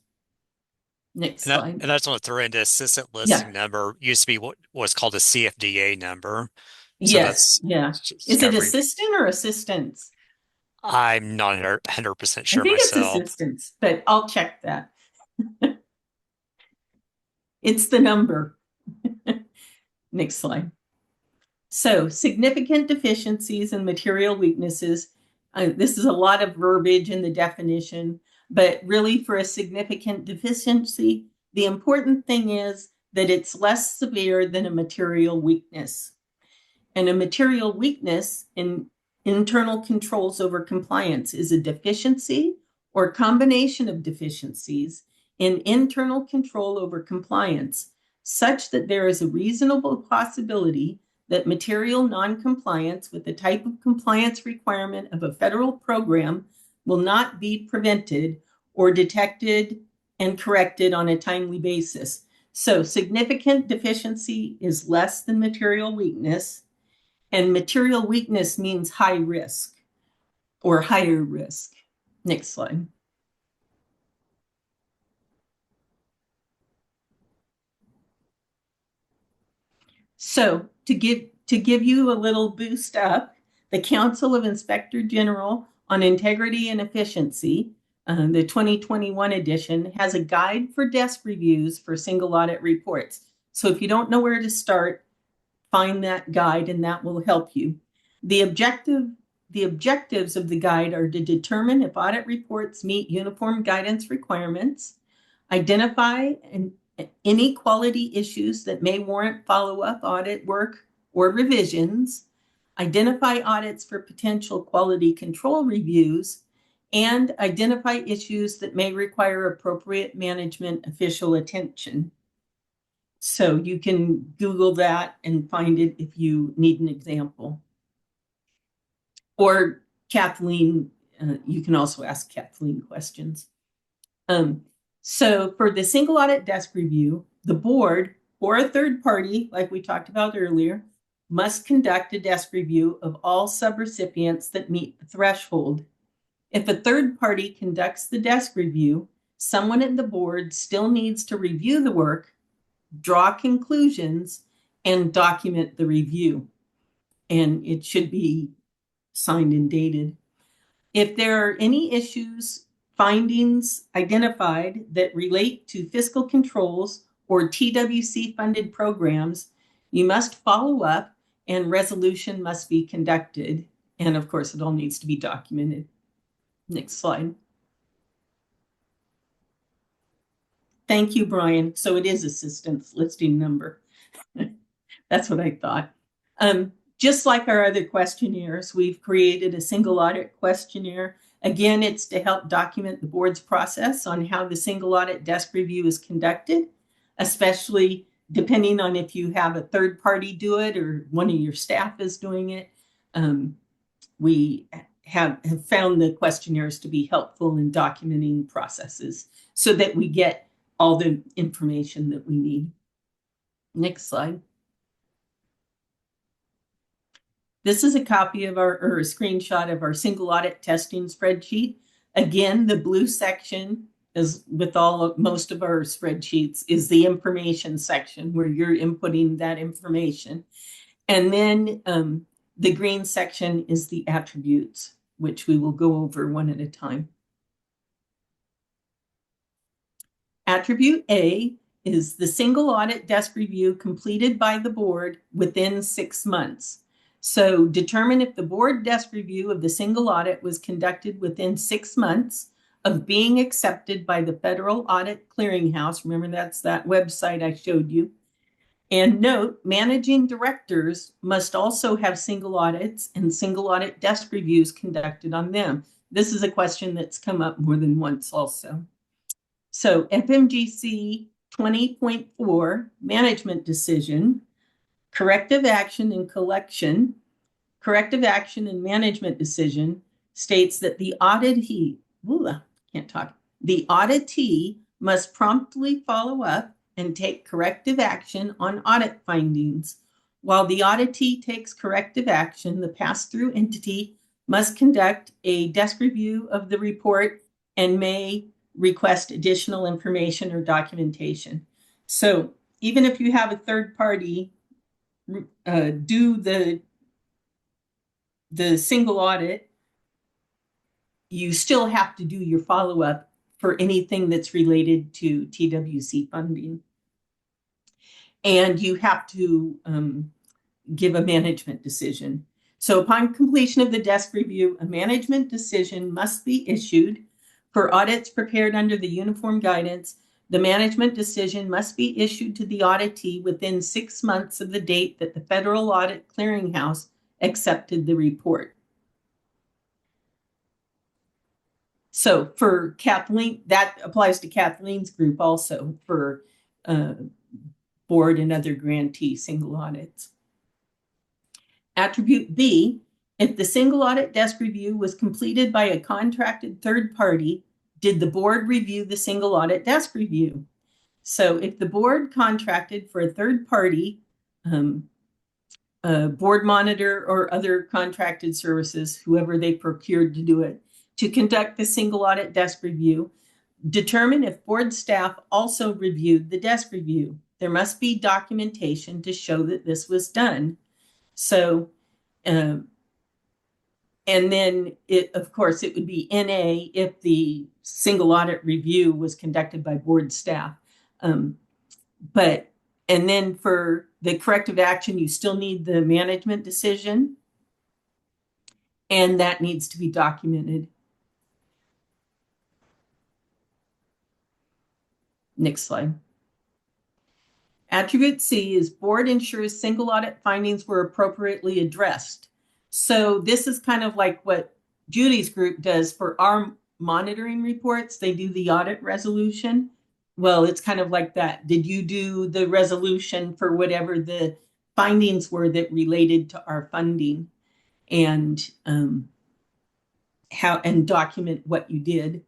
Next slide. And I just want to throw in the assistant listing number used to be what was called a CFDA number. So yes, Is it assistant or assistance? I'm not 100% sure I think myself. It's assistance, but I'll check that. It's the number. Next slide. So significant deficiencies and material weaknesses. This is a lot of verbiage in the definition, but really for a significant deficiency, the important thing is that it's less severe than a material weakness. And a material weakness in internal controls over compliance is a deficiency or combination of deficiencies in internal control over compliance, such that there is a reasonable possibility that material noncompliance with the type of compliance requirement of a federal program will not be prevented or detected and corrected on a timely basis. So significant deficiency is less than material weakness, and material weakness means high risk or higher risk. Next slide. So to give you a little boost up, the Council of Inspector General on Integrity and Efficiency, the 2021 edition, has a guide for desk reviews for single audit reports. So if you don't know where to start, find that guide and that will help you. The objectives of the guide are to determine if audit reports meet uniform guidance requirements, identify any quality issues that may warrant follow-up audit work or revisions, identify audits for potential quality control reviews, and identify issues that may require appropriate management official attention. So you can Google that and find it if you need an example. Or Kathleen, you can also ask Kathleen questions. So for the single audit desk review, the board or a third party, like we talked about earlier, must conduct a desk review of all subrecipients that meet the threshold. If a third party conducts the desk review, someone at the board still needs to review the work, draw conclusions, and document the review. And it should be signed and dated. If there are any issues, findings identified that relate to fiscal controls or TWC funded programs, you must follow up and resolution must be conducted. And of course, it all needs to be documented. Next slide. Thank you, Brian. So it is assistance listing number. That's what I thought. Just like our other questionnaires, we've created a single audit questionnaire. Again, it's to help document the board's process on how the single audit desk review is conducted, especially depending on if you have a third party do it or one of your staff is doing it. We have found the questionnaires to be helpful in documenting processes so that we get all the information that we need. Next slide. This is a copy of or a screenshot of our single audit testing spreadsheet. Again, the blue section is with most of our spreadsheets is the information section where you're inputting that information. And then the green section is the attributes, which we will go over one at a time. Attribute A is the single audit desk review completed by the board within 6 months. So determine if the board desk review of the single audit was conducted within 6 months of being accepted by the Federal Audit Clearinghouse. Remember, that's that website I showed you. And note, managing directors must also have single audits and single audit desk reviews conducted on them. This is a question that's come up more than once also. So FMGC 20.4, management decision, corrective action and collection, corrective action and management decision states that the auditee must promptly follow up and take corrective action on audit findings. While the auditee takes corrective action, the pass-through entity must conduct a desk review of the report and may request additional information or documentation. So even if you have a third party do the single audit, you still have to do your follow-up for anything that's related to TWC funding. And you have to give a management decision. So upon completion of the desk review, a management decision must be issued. For audits prepared under the uniform guidance, the management decision must be issued to the auditee within 6 months of the date that the Federal Audit Clearinghouse accepted the report. So for Kathleen, that applies to Kathleen's group also for board and other grantee single audits. Attribute B, if the single audit desk review was completed by a contracted third party, did the board review the single audit desk review? So if the board contracted for a third party, board monitor or other contracted services, whoever they procured to do it, to conduct the single audit desk review, determine if board staff also reviewed the desk review. There must be documentation to show that this was done. So, and then of course, it would be NA if the single audit review was conducted by board staff. And then for the corrective action, you still need the management decision, and that needs to be documented. Next slide. Attribute C is board ensures single audit findings were appropriately addressed. So this is kind of like what Judy's group does for our monitoring reports. They do the audit resolution. Well, it's kind of like that. Did you do the resolution for whatever the findings were that related to our funding, and document what you did?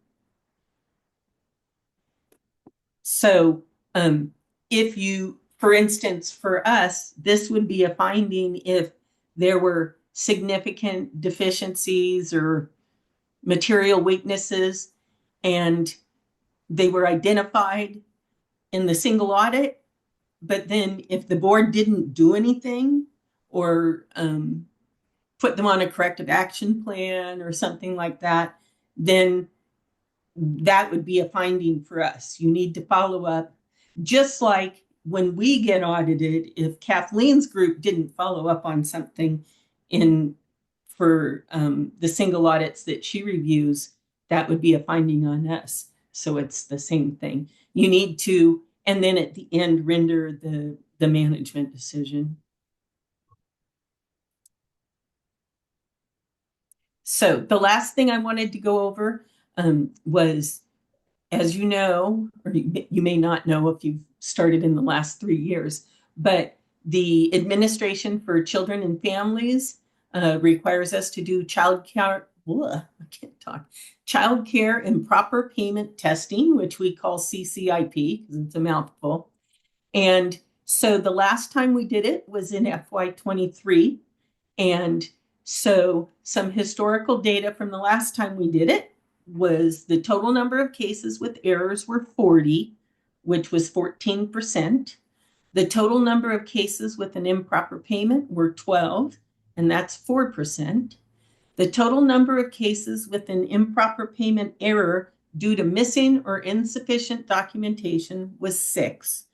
So if you, for instance, for us, this would be a finding if there were significant deficiencies or material weaknesses, and they were identified in the single audit, but then if the board didn't do anything or put them on a corrective action plan or something like that, then that would be a finding for us. You need to follow up. Just like when we get audited, if Kathleen's group didn't follow up on something for the single audits that she reviews, that would be a finding on us. So it's the same thing. You need to, and then at the end, render the management decision. So the last thing I wanted to go over was, as you know, or you may not know if you've started in the last 3 years, but the Administration for Children and Families requires us to do child care and proper payment testing, which we call CCIP because it's a mouthful. And so the last time we did it was in FY23. And so some historical data from the last time we did it was the total number of cases with errors were 40, which was 14%. The total number of cases with an improper payment were 12, and that's 4%. The total number of cases with an improper payment error due to missing or insufficient documentation was 6.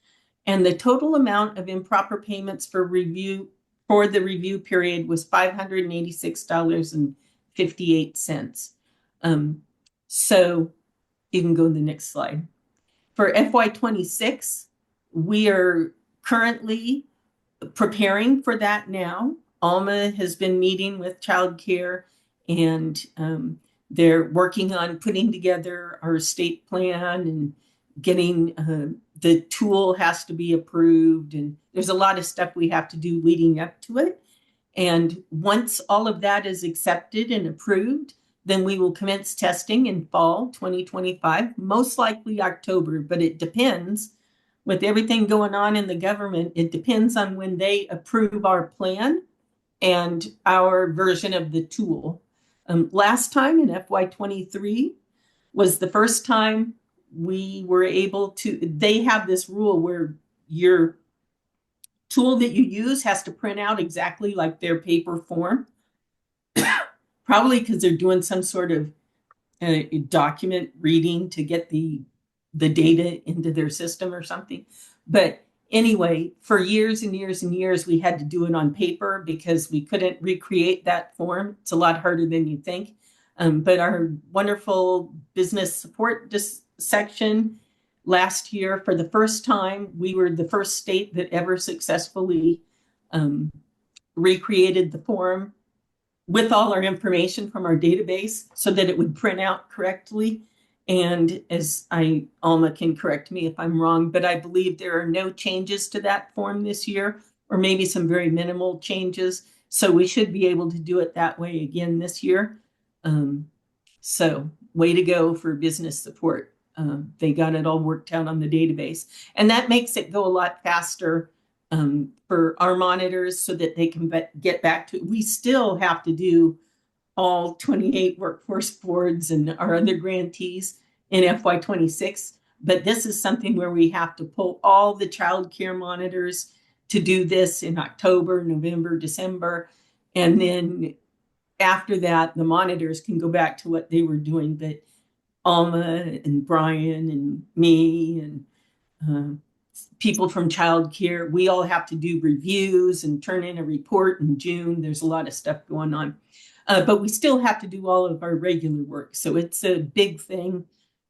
And the total amount of improper payments for the review period was $586.58. So you can go to the next slide. For FY26, we are currently preparing for that now. Alma has been meeting with child care, and they're working on putting together our state plan and getting the tool has to be approved, and there's a lot of stuff we have to do leading up to it. And once all of that is accepted and approved, then we will commence testing in fall 2025, most likely October, but it depends. With everything going on in the government, it depends on when they approve our plan and our version of the tool. Last time in FY23 was the first time we were able to, they have this rule where your tool that you use has to print out exactly like their paper form, probably because they're doing some sort of document reading to get the data into their system or something. But anyway, for years and years and years, we had to do it on paper because we couldn't recreate that form. It's a lot harder than you think. But our wonderful business support section last year, for the first time, we were the first state that ever successfully recreated the form with all our information from our database so that it would print out correctly. And as Alma can correct me if I'm wrong, but I believe there are no changes to that form this year, or maybe some very minimal changes. So we should be able to do it that way again this year. So way to go for business support. They got it all worked out on the database. And that makes it go a lot faster for our monitors so that they can get back to it. We still have to do all 28 workforce boards and our other grantees in FY26. But this is something where we have to pull all the child care monitors to do this in October, November, December. And then after that, the monitors can go back to what they were doing. But Alma and Brian and me and people from childcare, we all have to do reviews and turn in a report in June. There's a lot of stuff going on. But we still have to do all of our regular work. So it's a big thing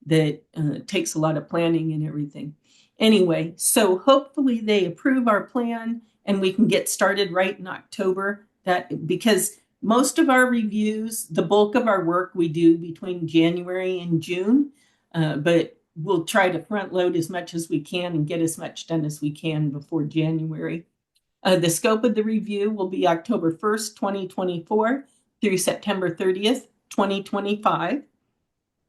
that takes a lot of planning and everything. Anyway, so hopefully they approve our plan and we can get started right in October. That because most of our reviews, the bulk of our work we do between January and June, but we'll try to front load as much as we can and get as much done as we can before January. The scope of the review will be October 1st, 2024 through September 30th, 2025.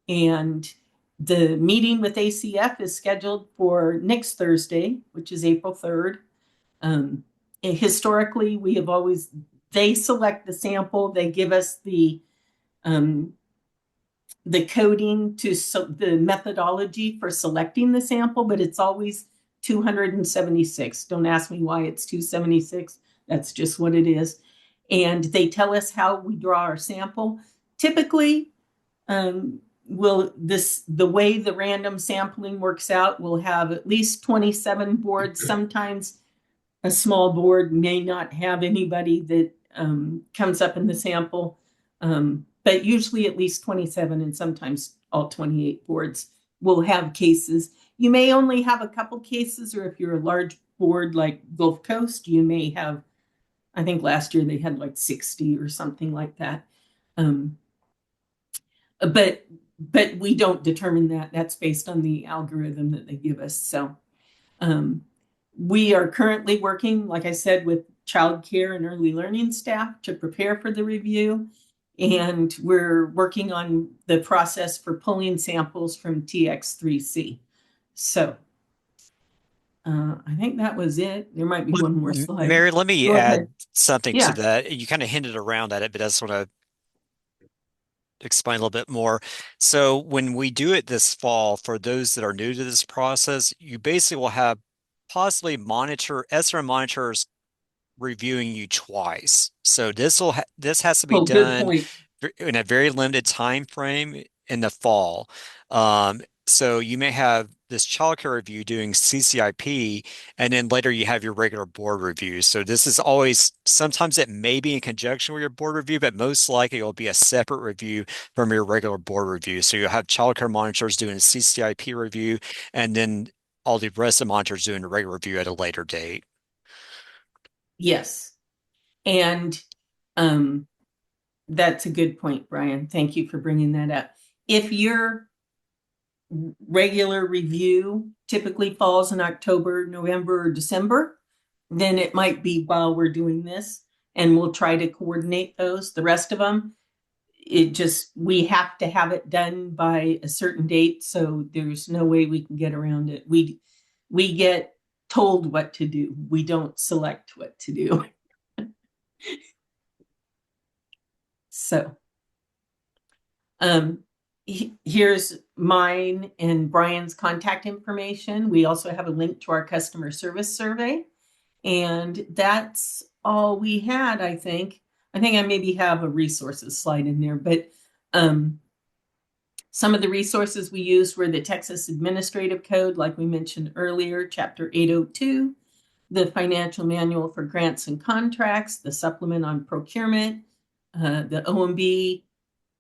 And the meeting with ACF is scheduled for next Thursday, which is April 3rd. Historically, we have always, they select the sample, they give us the coding to the methodology for selecting the sample, but it's always 276. Don't ask me why it's 276. That's just what it is. And they tell us how we draw our sample. Typically, the way the random sampling works out, we'll have at least 27 boards. Sometimes a small board may not have anybody that comes up in the sample, but usually at least 27 and sometimes all 28 boards will have cases. You may only have a couple cases, or if you're a large board like Gulf Coast, you may have, I think last year they had like 60 or something like that. But we don't determine that. That's based on the algorithm that they give us. So we are currently working, like I said, with childcare and early learning staff to prepare for the review. And we're working on the process for pulling samples from TX3C. So I think that was it. There might be one more slide. Mary, let me Go add ahead. something Yeah. to that. You kind of hinted around at it, but I just want to explain a little bit more. So when we do it this fall, for those that are new to this process, you basically will have possibly SRM monitors reviewing you twice. So this has to be Oh, good done point. in a very limited time frame in the fall. So you may have this childcare review doing CCIP, and then later you have your regular board review. So this is always, sometimes it may be in conjunction with your board review, but most likely it will be a separate review from your regular board review. So you'll have childcare monitors doing a CCIP review, and then all the rest of the monitors doing a regular review at a later date. Yes. And that's a good point, Brian. Thank you for bringing that up. If your regular review typically falls in October, November, or December, then it might be while we're doing this, and we'll try to coordinate those. The rest of them, we have to have it done by a certain date, so there's no way we can get around it. We get told what to do. We don't select what to do. So here's mine and Brian's contact information. We also have a link to our customer service survey. And that's all we had, I think. I think I maybe have a resources slide in there, but some of the resources we used were the Texas Administrative Code, like we mentioned earlier, Chapter 802, the Financial Manual for Grants and Contracts, the Supplement on Procurement, the OMB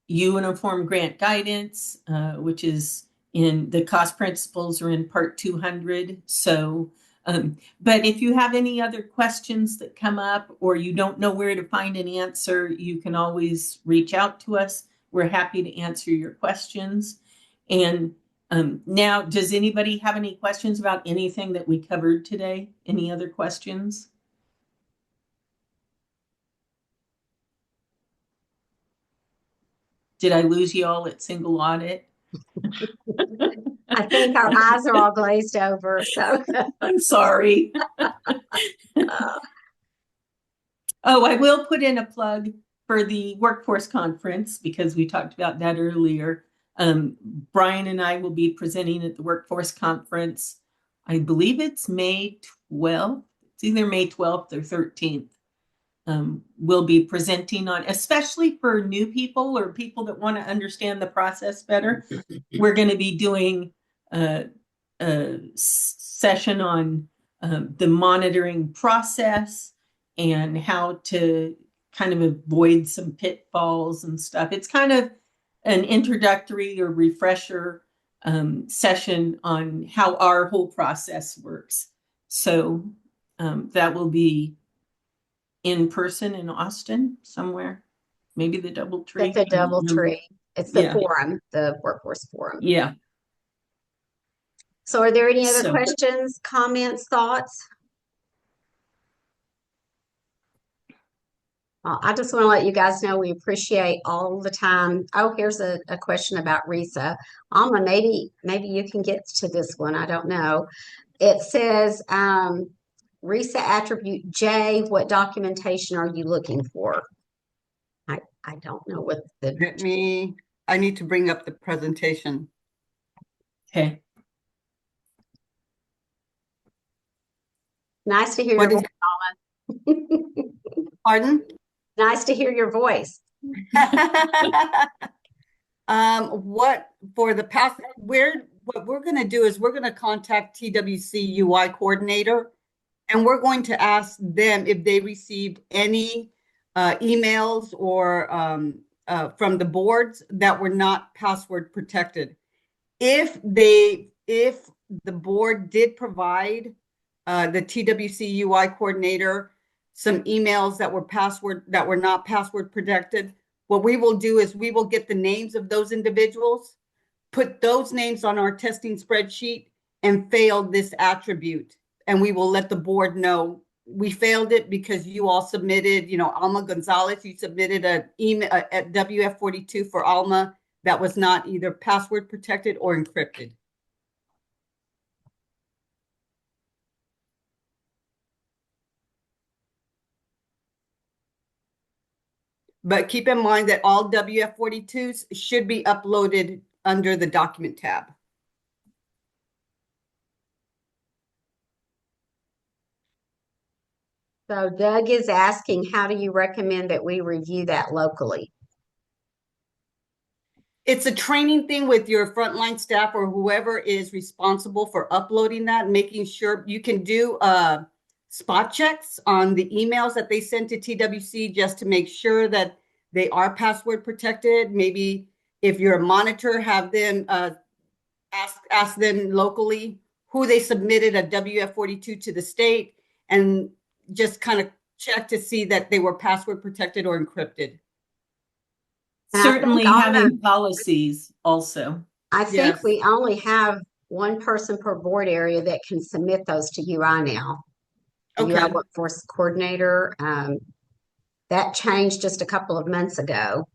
Uniform Grant Guidance, which is in the cost principles are in Part 200. So, but if you have any other questions that come up or you don't know where to find an answer, you can always reach out to us. We're happy to answer your questions. And now, does anybody have any questions about anything that we covered today? Any other questions? Did I lose you all at single audit? I think our eyes are all glazed over, so. I'm sorry. Oh, I will put in a plug for the workforce conference because we talked about that earlier. Brian and I will be presenting at the workforce conference. I believe it's May 12th. It's either May 12th or 13th. We'll be presenting on, especially for new people or people that want to understand the process better. We're going to be doing a session on the monitoring process and how to kind of avoid some pitfalls and stuff. It's kind of an introductory or refresher session on how our whole process works. So that will be in person in Austin somewhere, maybe the DoubleTree. It's a DoubleTree. It's the Yeah. forum, the workforce forum. Yeah. So are there any other So- questions, comments, thoughts? I just want to let you guys know we appreciate all the time. Oh, here's a question about RISA. Alma, maybe you can get to this one. I don't know. It says RISA attribute J, what documentation are you looking for? I don't know what the I need to bring up the presentation. Okay. nice to hear What your is- voice, Alma. Pardon? Nice to hear your voice. What we're going to do is we're going to contact TWC UI coordinator, and we're going to ask them if they received any emails or from the boards that were not password protected. If the board did provide the TWC UI coordinator some emails that were not password protected, what we will do is we will get the names of those individuals, put those names on our testing spreadsheet, and failed this attribute. And we will let the board know we failed it because you all submitted, Alma Gonzalez, you submitted an email at WF42 for Alma that was not either password protected or encrypted. But keep in mind that all WF42s should be uploaded under the document tab. So Doug is asking, how do you recommend that we review that locally? It's a training thing with your frontline staff or whoever is responsible for uploading that, making sure you can do spot checks on the emails that they send to TWC just to make sure that they are password protected. Maybe if you're a monitor, have them ask them locally who they submitted a WF42 to the state, and just kind of check to see that they were password protected or encrypted. And Certainly having policies also. I think Yes. we only have one person per board area that can submit those to UI now. The UI Okay. workforce coordinator. That changed just a couple of months ago.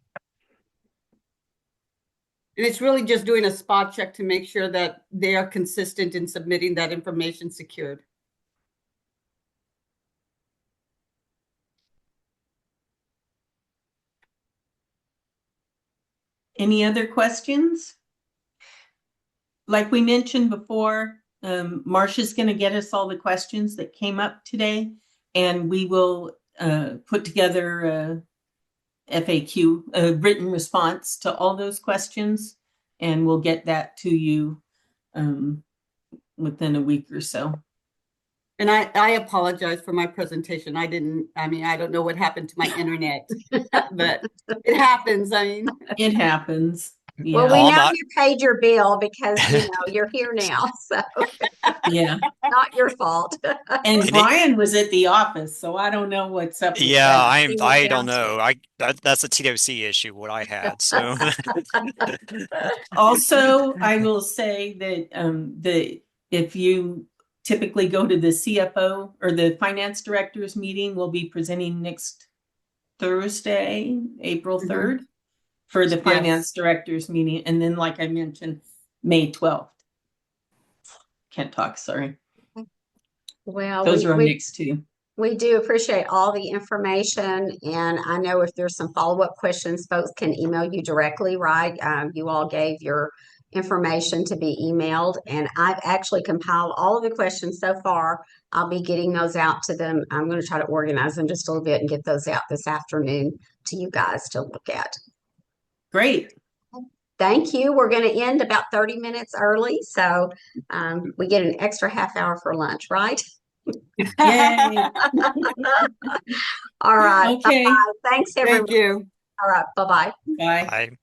And it's really just doing a spot check to make sure that they are consistent in submitting that information secured. Any other questions? Like we mentioned before, Marcia's going to get us all the questions that came up today, and we will put together a FAQ, a written response to all those questions, and we'll get that to you within a week or so. And I apologize for my presentation. I don't know what happened to my internet, but it happens. It happens. Yeah. Well, we know Alma- you paid your bill because you're here now, so Yeah. not your fault. And Brian was at the office, so I don't know what's up with Yeah, that. He went I don't know. downstairs. That's a TWC issue, what I had. So Also, I will say that if you typically go to the CFO or the finance directors meeting, we'll be presenting next Thursday, April 3rd, for the Yes. finance directors meeting. And then, like I mentioned, May 12th. Can't talk, sorry. Well, Those are our next two. we do appreciate all the information, and I know if there's some follow-up questions, folks can email you directly, right? You all gave your information to be emailed, and I've actually compiled all of the questions so far. I'll be getting those out to them. I'm going to try to organize them just a little bit and get those out this afternoon to you guys to look at. Great. Thank you. We're going to end about 30 minutes early, so we get an extra half hour for lunch, right? Yay. All right. Okay. Bye-bye. Thanks, everyone. Thank you. All right. Bye-bye. Bye. Bye.